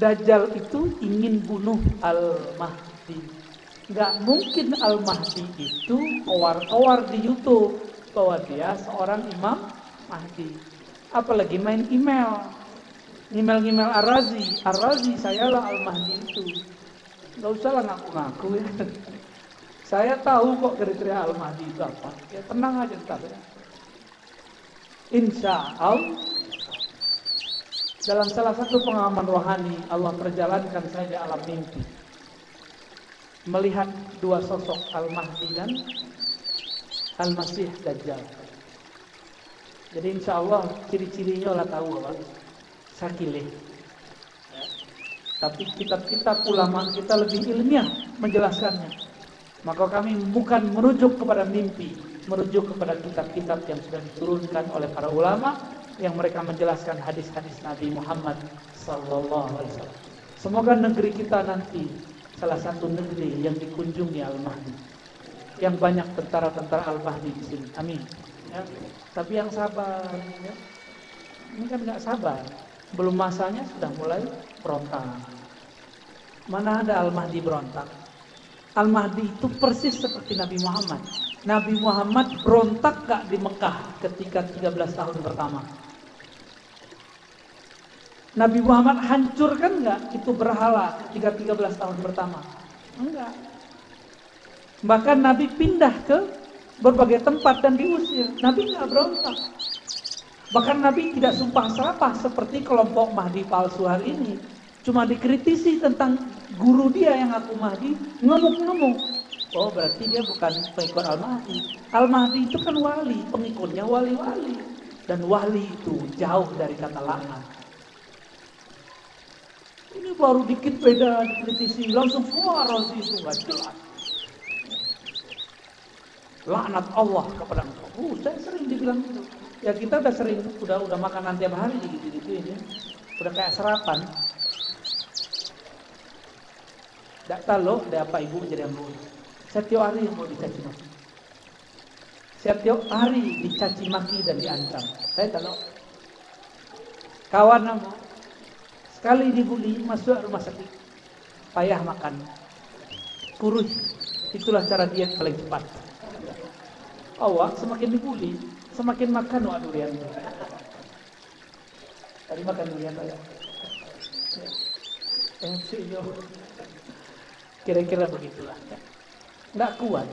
Dajjal itu ingin bunuh Al-Mahdi. Nggak mungkin Al-Mahdi itu kowar-kowar di YouTube bahwa dia seorang Imam Mahdi. Apalagi main email Ar-Razi, sayalah Al-Mahdi itu. Nggak usah lah ngaku-ngaku ya. Saya tahu kok kriteria Al-Mahdi itu apa. Ya tenang aja ntar ya. Insya Allah dalam salah satu pengalaman rohani Allah perjalankan saya di alam mimpi, melihat dua sosok Al-Mahdi dan Al-Masih Dajjal. Jadi insya Allah ciri-cirinya lah tahu apa. Sakileh. Tapi kitab-kitab ulama kita lebih ilmiah menjelaskannya. Maka kami bukan merujuk kepada mimpi, merujuk kepada kitab-kitab yang sudah diturunkan oleh para ulama yang mereka menjelaskan hadis-hadis Nabi Muhammad sallallahu alaihi wasallam. Semoga negeri kita nanti salah satu negeri yang dikunjungi Al-Mahdi, yang banyak tentara-tentara Al-Mahdi di sini. Amin. Ya. Tapi yang sabar, ya. Ini kan nggak sabar. Belum masanya sudah mulai berontak. Mana ada Al-Mahdi berontak? Al-Mahdi itu persis seperti Nabi Muhammad. Nabi Muhammad berontak gak di Mekah ketika 13 tahun pertama? Nabi Muhammad hancurkan gak itu berhala ketika 13 tahun pertama? Enggak. Bahkan Nabi pindah ke berbagai tempat dan diusir. Nabi gak berontak. Bahkan Nabi tidak sumpah serapah seperti kelompok Mahdi palsu hari ini. Cuma dikritisi tentang guru dia yang ngaku Mahdi, ngemuk-ngemuk. Oh berarti dia bukan pengikut Al-Mahdi. Al-Mahdi itu kan wali, pengikutnya wali-wali. Dan wali itu jauh dari kata laknat. Ini baru dikit beda dikritisi, langsung semua Razi itu nggak jelas. laknat Allah kepada engkau. Saya sering dibilang itu. Ya kita udah sering, udah makanan tiap hari gitu ya. Udah kayak sarapan. Tidak tahu ada apa ibu jadi yang boleh. Setiap hari yang mau dicaci maki. Setiap hari dicaci maki dan diancam. Saya tahu. Kawan aku sekali dibully masuk rumah sakit. Payah makan. Kurus. Itulah cara diet paling cepat. Awak semakin dibully, semakin makan wak durian. Tadi makan durian saya. Kira-kira begitulah. Nggak kuat.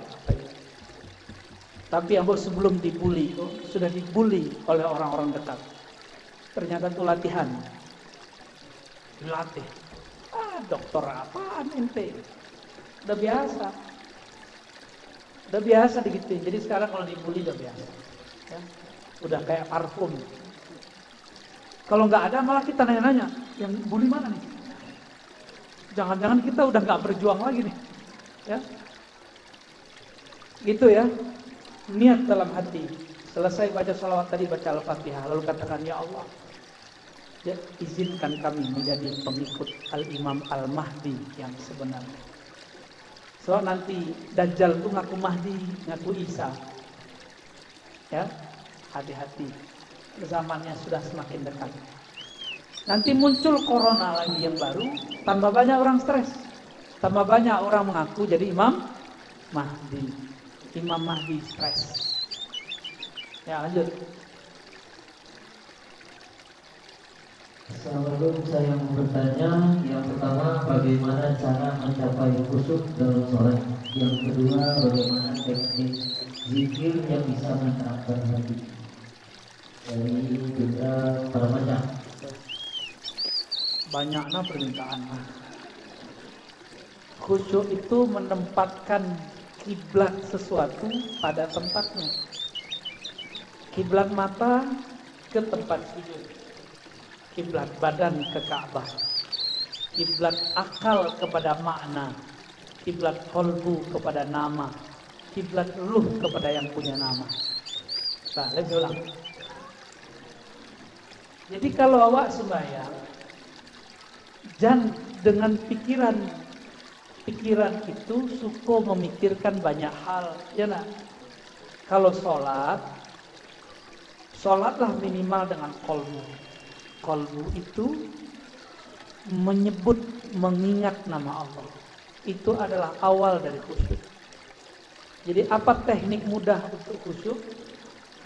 Tapi yang sebelum dibully itu sudah dibully oleh orang-orang dekat. Ternyata itu latihan. Dilatih. Dokter apaan ente? Udah biasa. Udah biasa digituin. Jadi sekarang kalau dibully udah biasa. Ya. Udah kayak parfum. Kalau nggak ada malah kita nanya-nanya, yang bully mana nih? Jangan-jangan kita udah nggak berjuang lagi nih. Ya. Gitu ya. Niat dalam hati. Selesai baca salawat tadi, baca Al-Fatihah, lalu katakan, ya Allah, ya, izinkan kami menjadi pengikut Al-Imam Al-Mahdi yang sebenarnya. So nanti Dajjal itu ngaku Mahdi, ngaku Isa. Ya, hati-hati. Zamannya sudah semakin dekat. Nanti muncul corona lagi yang baru, tambah banyak orang stres. Tambah banyak orang mengaku jadi Imam Mahdi. Imam Mahdi stres. Ya, lanjut. Assalamualaikum, saya mau bertanya. Yang pertama, bagaimana cara mencapai khusyuk dalam sholat? Yang kedua, bagaimana teknik zikir yang bisa menenangkan hati? Dari Bunda Paramaja. Banyaknya permintaan. Khusyuk itu menempatkan kiblat sesuatu pada tempatnya. Kiblat mata ke tempat sujud. Kiblat badan ke Ka'bah. Kiblat akal kepada makna. Kiblat qalbu kepada nama. Kiblat ruh kepada yang punya nama. Nah, lebih ulang. Jadi kalau awak sembahyang, jangan dengan pikiran itu suka memikirkan banyak hal, ya nak. Kalau sholatlah minimal dengan qalbu. Qalbu itu menyebut, mengingat nama Allah. Itu adalah awal dari khusyuk. Jadi apa teknik mudah untuk khusyuk?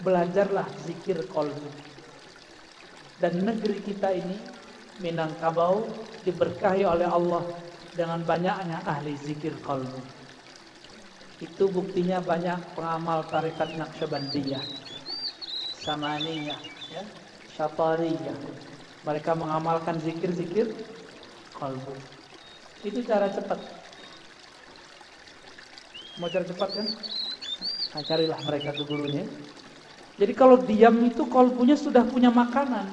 Belajarlah zikir qalbu. Dan negeri kita ini, Minangkabau, diberkahi oleh Allah dengan banyaknya ahli zikir qalbu. Itu buktinya banyak pengamal tarekat Naqsyabandiyah, Samaniyah, ya, Syatariyah. Mereka mengamalkan zikir-zikir qalbu. Itu cara cepat. Mau cara cepat kan? Nah, carilah mereka ke gurunya. Jadi kalau diam itu qalbunya sudah punya makanan.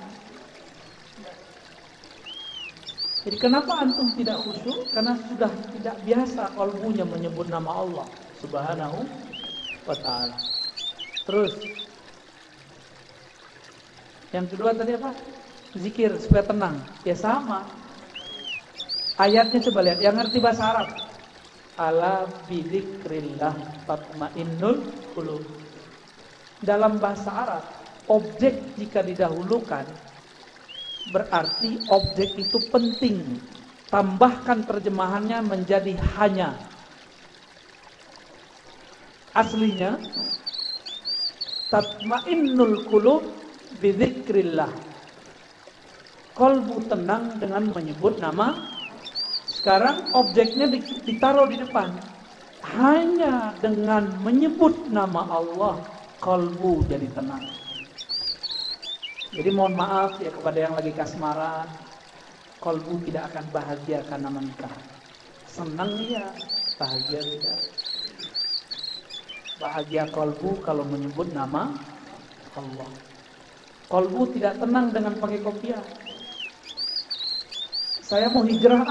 Jadi kenapa antum tidak khusyuk? Karena sudah tidak biasa qalbunya menyebut nama Allah Subhanahu wa ta'ala. Terus yang kedua tadi apa? Zikir supaya tenang. Ya sama. Ayatnya coba lihat, yang ngerti bahasa Arab. Ala bidzikrillah tatmainnul qulub. Dalam bahasa Arab, objek jika didahulukan berarti objek itu penting. Tambahkan terjemahannya menjadi hanya. Aslinya tatmainnul qulub bidzikrillah. Qalbu tenang dengan menyebut nama. Sekarang objeknya ditaruh di depan. Hanya dengan menyebut nama Allah, qalbu jadi tenang. Jadi mohon maaf ya kepada yang lagi kasmaran, qalbu tidak akan bahagia karena menikah. Senang ya, bahagia tidak. Bahagia qalbu kalau menyebut nama Allah. Qalbu tidak tenang dengan pakai kopiah. Saya mau hijrah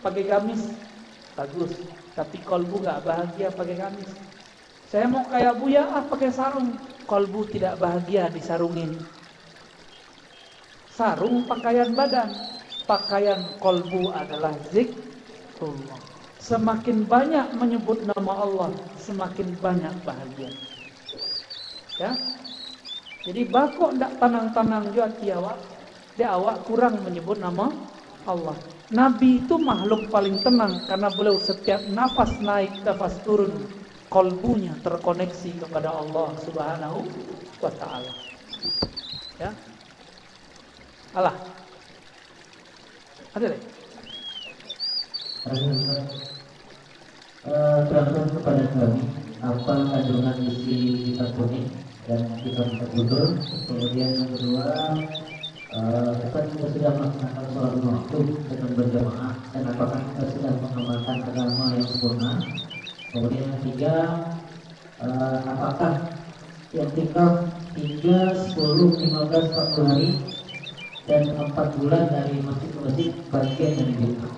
pakai gamis, bagus. Tapi qalbu gak bahagia pakai gamis. Saya mau kayak Buya, pakai sarung. Kolbu tidak bahagia disarungin. Sarung pakaian badan, pakaian kolbu adalah zikrullah. Semakin banyak menyebut nama Allah, semakin banyak bahagia. Ya, jadi bakok ndak tanang-tanang juga tiawak, dia awak kurang menyebut nama Allah. Nabi itu makhluk paling tenang karena beliau setiap nafas naik, nafas turun, kolbunya terkoneksi kepada Allah Subhanahu wa Ta'ala. Ya, Allah. Ada deh. Terangkan kepada kami apa kandungan isi kitab kuning dan kitab Budur. Kemudian yang kedua, kita sudah melaksanakan sholat waktu dengan berjamaah dan apakah kita sudah mengamalkan agama yang sempurna. Kemudian yang ketiga, apakah yang tinggal 3, 10, 15, 40 hari dan 4 bulan dari masjid ke masjid bagian dari bid'ah.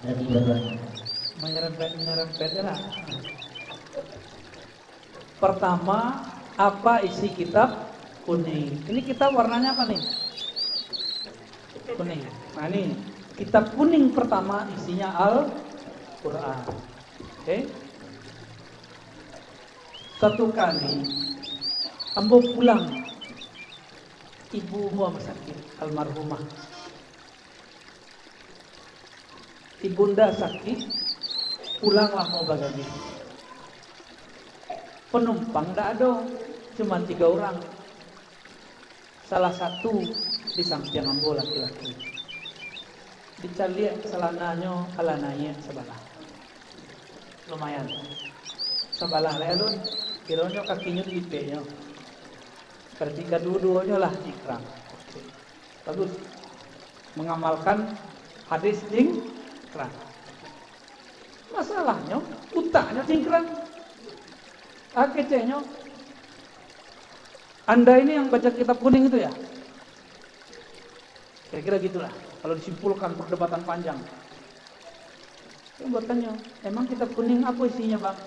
Dan ibadahnya Menyerempet lah. Pertama, apa isi kitab kuning? Ini kitab warnanya apa nih? Kuning. Nah ini kitab kuning pertama isinya Al-Quran. Oke? Satu kali ambo pulang, ibu mau sakit, almarhumah. Ibunda sakit, pulanglah mau bagasi. Penumpang tidak ada, cuma 3 orang. Salah satu di samping ambo laki-laki. Dicari selananya, alananya sebelah. Lumayan. Sebelah lelun, kiranya kakinya dilipenya. Berarti kedua-duanya lah ikram. Bagus. Mengamalkan hadis cingkrang. Masalahnya, utaknya cingkrang. Kecehnya. Anda ini yang baca kitab kuning itu ya? Kira-kira gitulah. Kalau disimpulkan perdebatan panjang. Saya buat tanya, emang kitab kuning apa isinya, Bang?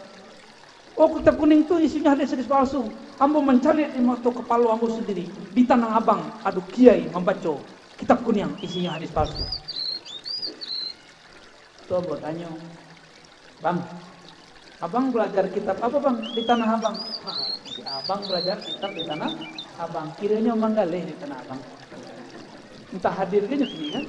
Oh, kitab kuning itu isinya hadis-hadis palsu. Ambo mencari di mata kepala ambo sendiri. Di Tanah Abang, ada kiai membaca kitab kuning isinya hadis palsu. Tuh buat tanya, Bang, Abang belajar kitab apa, Bang, di Tanah Abang? Si Abang belajar kitab di Tanah Abang. Kiranya manggaleh di Tanah Abang. Entah hadirnya sini kan?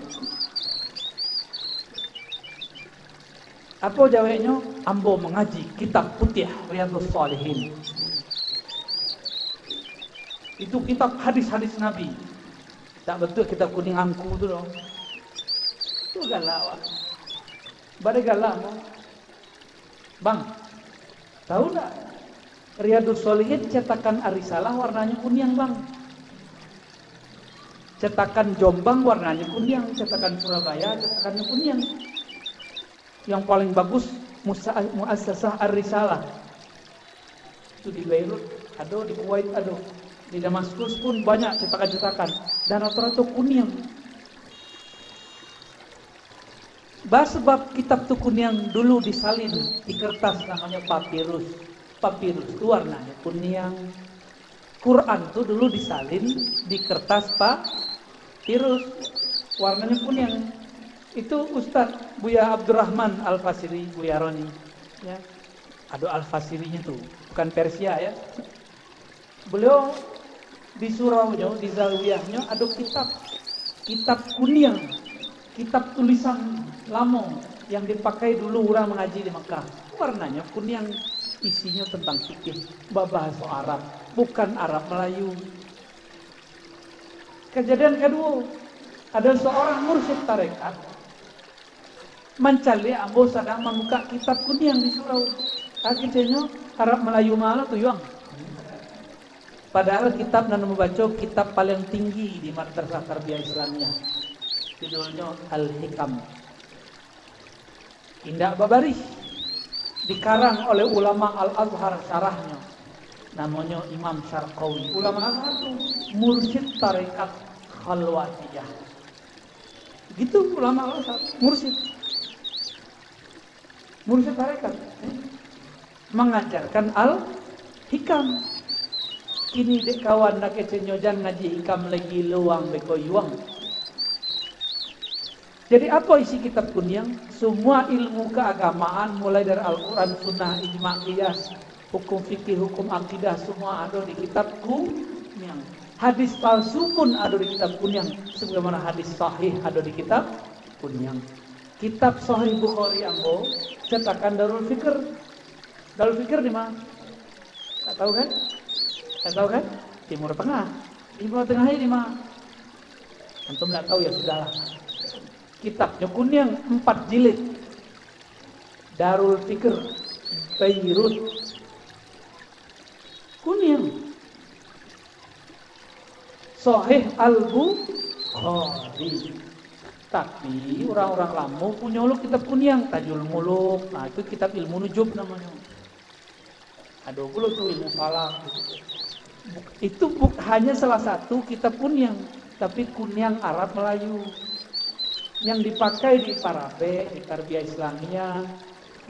Apa jawabnya? Ambo mengaji kitab putih Riyadhus Shalihin. Itu kitab hadis-hadis Nabi. Tak betul kitab kuning angku tu dong. Itu galak. Badai galak mo. Bang, tahu tak? Riyadhus Shalihin cetakan Arisalah warnanya kuning, Bang. Cetakan Jombang warnanya kuning, cetakan Surabaya cetakannya kuning. Yang paling bagus Muassasah Ar-Risalah. Itu di Beirut, ada di Kuwait, ada di Damaskus pun banyak cetakan-cetakan dan rata-rata kuning. Sebab kitab tu kuning dulu disalin di kertas namanya papirus. Papirus itu warnanya kuning. Quran tu dulu disalin di kertas papirus, warnanya kuning. Itu Ustadz Buya Abdurrahman Al-Fasiri, Buya Roni. Ya. Ada Al-Fasirinya tuh, bukan Persia ya. Beliau di suraunya, di zawiyahnya ada kitab kuning, kitab tulisan lama yang dipakai dulu orang mengaji di Mekah. Warnanya kuning, isinya tentang fikih, bahasa Arab, bukan Arab Melayu. Kejadian kedua, ada seorang mursyid tarekat mencari ambo sedang membuka kitab kuning di surau. Akhirnya Arab Melayu malah tuh yang. Padahal kitab yang membaca kitab paling tinggi di madrasah tarbiyah Islamnya. Judulnya Al-Hikam. Indah babaris. Dikarang oleh ulama Al-Azhar syarahnya. Namanya Imam Syarqawi. Ulama Azhar itu mursyid tarekat khalwatiyah. Gitu ulama Al-Azhar, mursyid tarekat. mengajarkan al-hikam. Kini dek kawan nak kecenyojan ngaji hikam lagi luang beko yuang. Jadi apa isi kitab Kunyang? Semua ilmu keagamaan mulai dari Al-Quran, Sunnah, Ijma' Qiyas, hukum fikih, hukum akidah semua ada di kitab Kunyang. Hadis palsu pun ada di kitab Kunyang, sebagaimana hadis sahih ada di kitab Kunyang. Kitab Sahih Bukhari ambo cetakan Darul Fikr. Darul Fikr di mana? Tak tahu kan? Tak tahu kan? Timur Tengah. Timur Tengahnya di mana? Antum tak tahu ya sudahlah. Kitabnya Kunyang 4 jilid. Darul Fikr Beirut. Kunyang. Sahih Al-Bukhari. Tapi orang-orang lama punya lu kitab Kunyang, Tajul Muluk. Nah, itu kitab ilmu nujum namanya. Ada pula tuh ilmu falak. Itu hanya salah satu kitab Kunyang, tapi Kunyang Arab Melayu. Yang dipakai di Parabe, di Tarbiyah Islamiyah,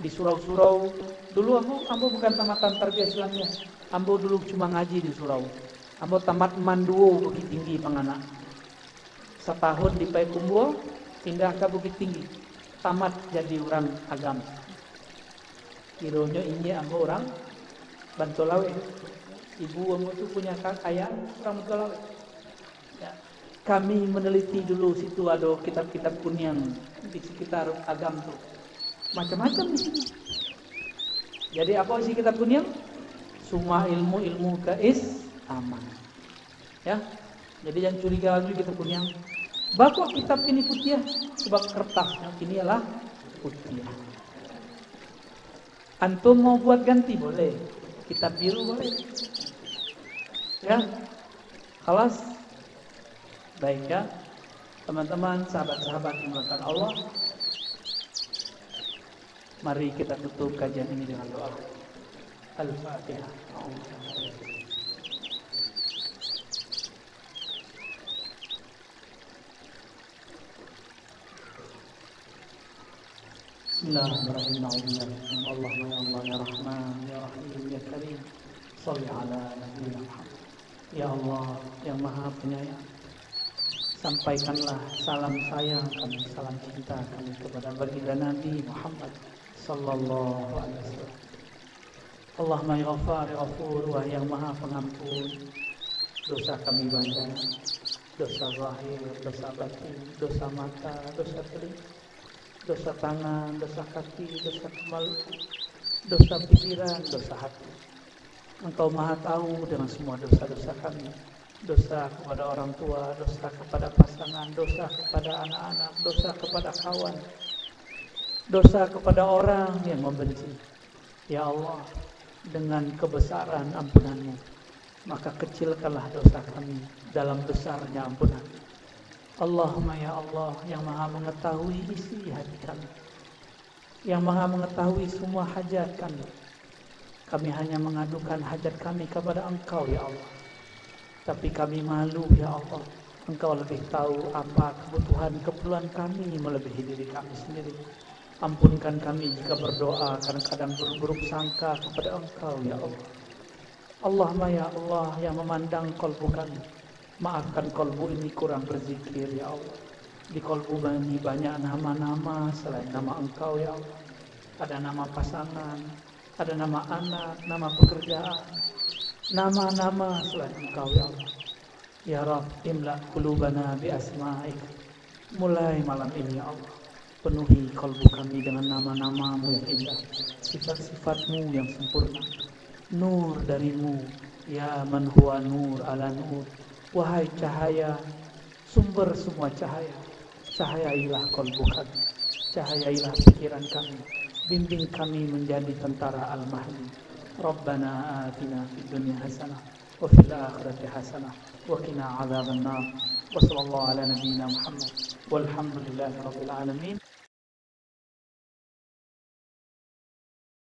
di surau-surau. Dulu ambo bukan tamatan Tarbiyah Islamiyah. Ambo dulu cuma ngaji di surau. Ambo tamat Manduo Bukit Tinggi Panganak. Setahun di Payakumbuh, pindah ke Bukit Tinggi. Tamat jadi orang agama. Kironya ini ambo orang Bantolawe. Ibu ambo itu punya kakak orang Bantolawe. Ya. Kami meneliti dulu situ ada kitab-kitab Kunyang di sekitar agam tuh. Macam-macam di sini. Jadi apa isi kitab Kunyang? Semua ilmu-ilmu keislaman. Ya. Jadi jangan curiga lagi kitab Kunyang. Baku kitab ini putih sebab kertasnya ini adalah putih. Antum mau buat ganti boleh. Kitab biru boleh. Ya. Kelas. Baik ya. Teman-teman, sahabat-sahabat yang dimuliakan Allah. Mari kita tutup kajian ini dengan doa. Al-Fatihah. Bismillahirrahmanirrahim. Allahumma ya Allah ya Rahman ya Rahim ya Karim. Shalli ala nabiyyina Muhammad. Ya Allah yang Maha Penyayang, sampaikanlah salam sayang kami, salam cinta kami kepada baginda Nabi Muhammad sallallahu alaihi wasallam. Allahumma ya Ghafar ya Ghafur, wah yang Maha Pengampun, dosa kami banyak, dosa zahir, dosa batin, dosa mata, dosa telinga, dosa tangan, dosa kaki, dosa kemaluan, dosa pikiran, dosa hati. Engkau Maha tahu dengan semua dosa-dosa kami. Dosa kepada orang tua, dosa kepada pasangan, dosa kepada anak-anak, dosa kepada kawan, dosa kepada orang yang membenci. Ya Allah, dengan kebesaran ampunan-Mu, maka kecilkanlah dosa kami dalam besarnya ampunan. Allahumma ya Allah yang Maha mengetahui isi hati kami, yang Maha mengetahui semua hajat kami. Kami hanya mengadukan hajat kami kepada Engkau ya Allah. Tapi kami malu ya Allah. Engkau lebih tahu apa kebutuhan keperluan kami melebihi diri kami sendiri. Ampunkan kami jika berdoa kadang-kadang berburuk sangka kepada Engkau ya Allah. Allahumma ya Allah yang memandang kolbu kami, maafkan kolbu ini kurang berzikir ya Allah. Di kolbu kami banyak nama-nama selain nama Engkau ya Allah. Ada nama pasangan, ada nama anak, nama pekerjaan, nama-nama selain Engkau ya Allah. Ya Rabb, imla qulubana bi asma'ik. Mulai malam ini ya Allah, penuhi kalbu kami dengan nama-nama-Mu yang indah, sifat-sifat-Mu yang sempurna, nur dari-Mu, ya man huwa nur ala nur. Wahai cahaya, sumber semua cahaya, cahayailah kalbu kami, cahayailah pikiran kami, bimbing kami menjadi tentara Al-Mahdi. Rabbana atina fid dunya hasanah wa fil akhirati hasanah wa qina adzabannar. Wa sallallahu ala nabiyyina Muhammad walhamdulillahi rabbil alamin.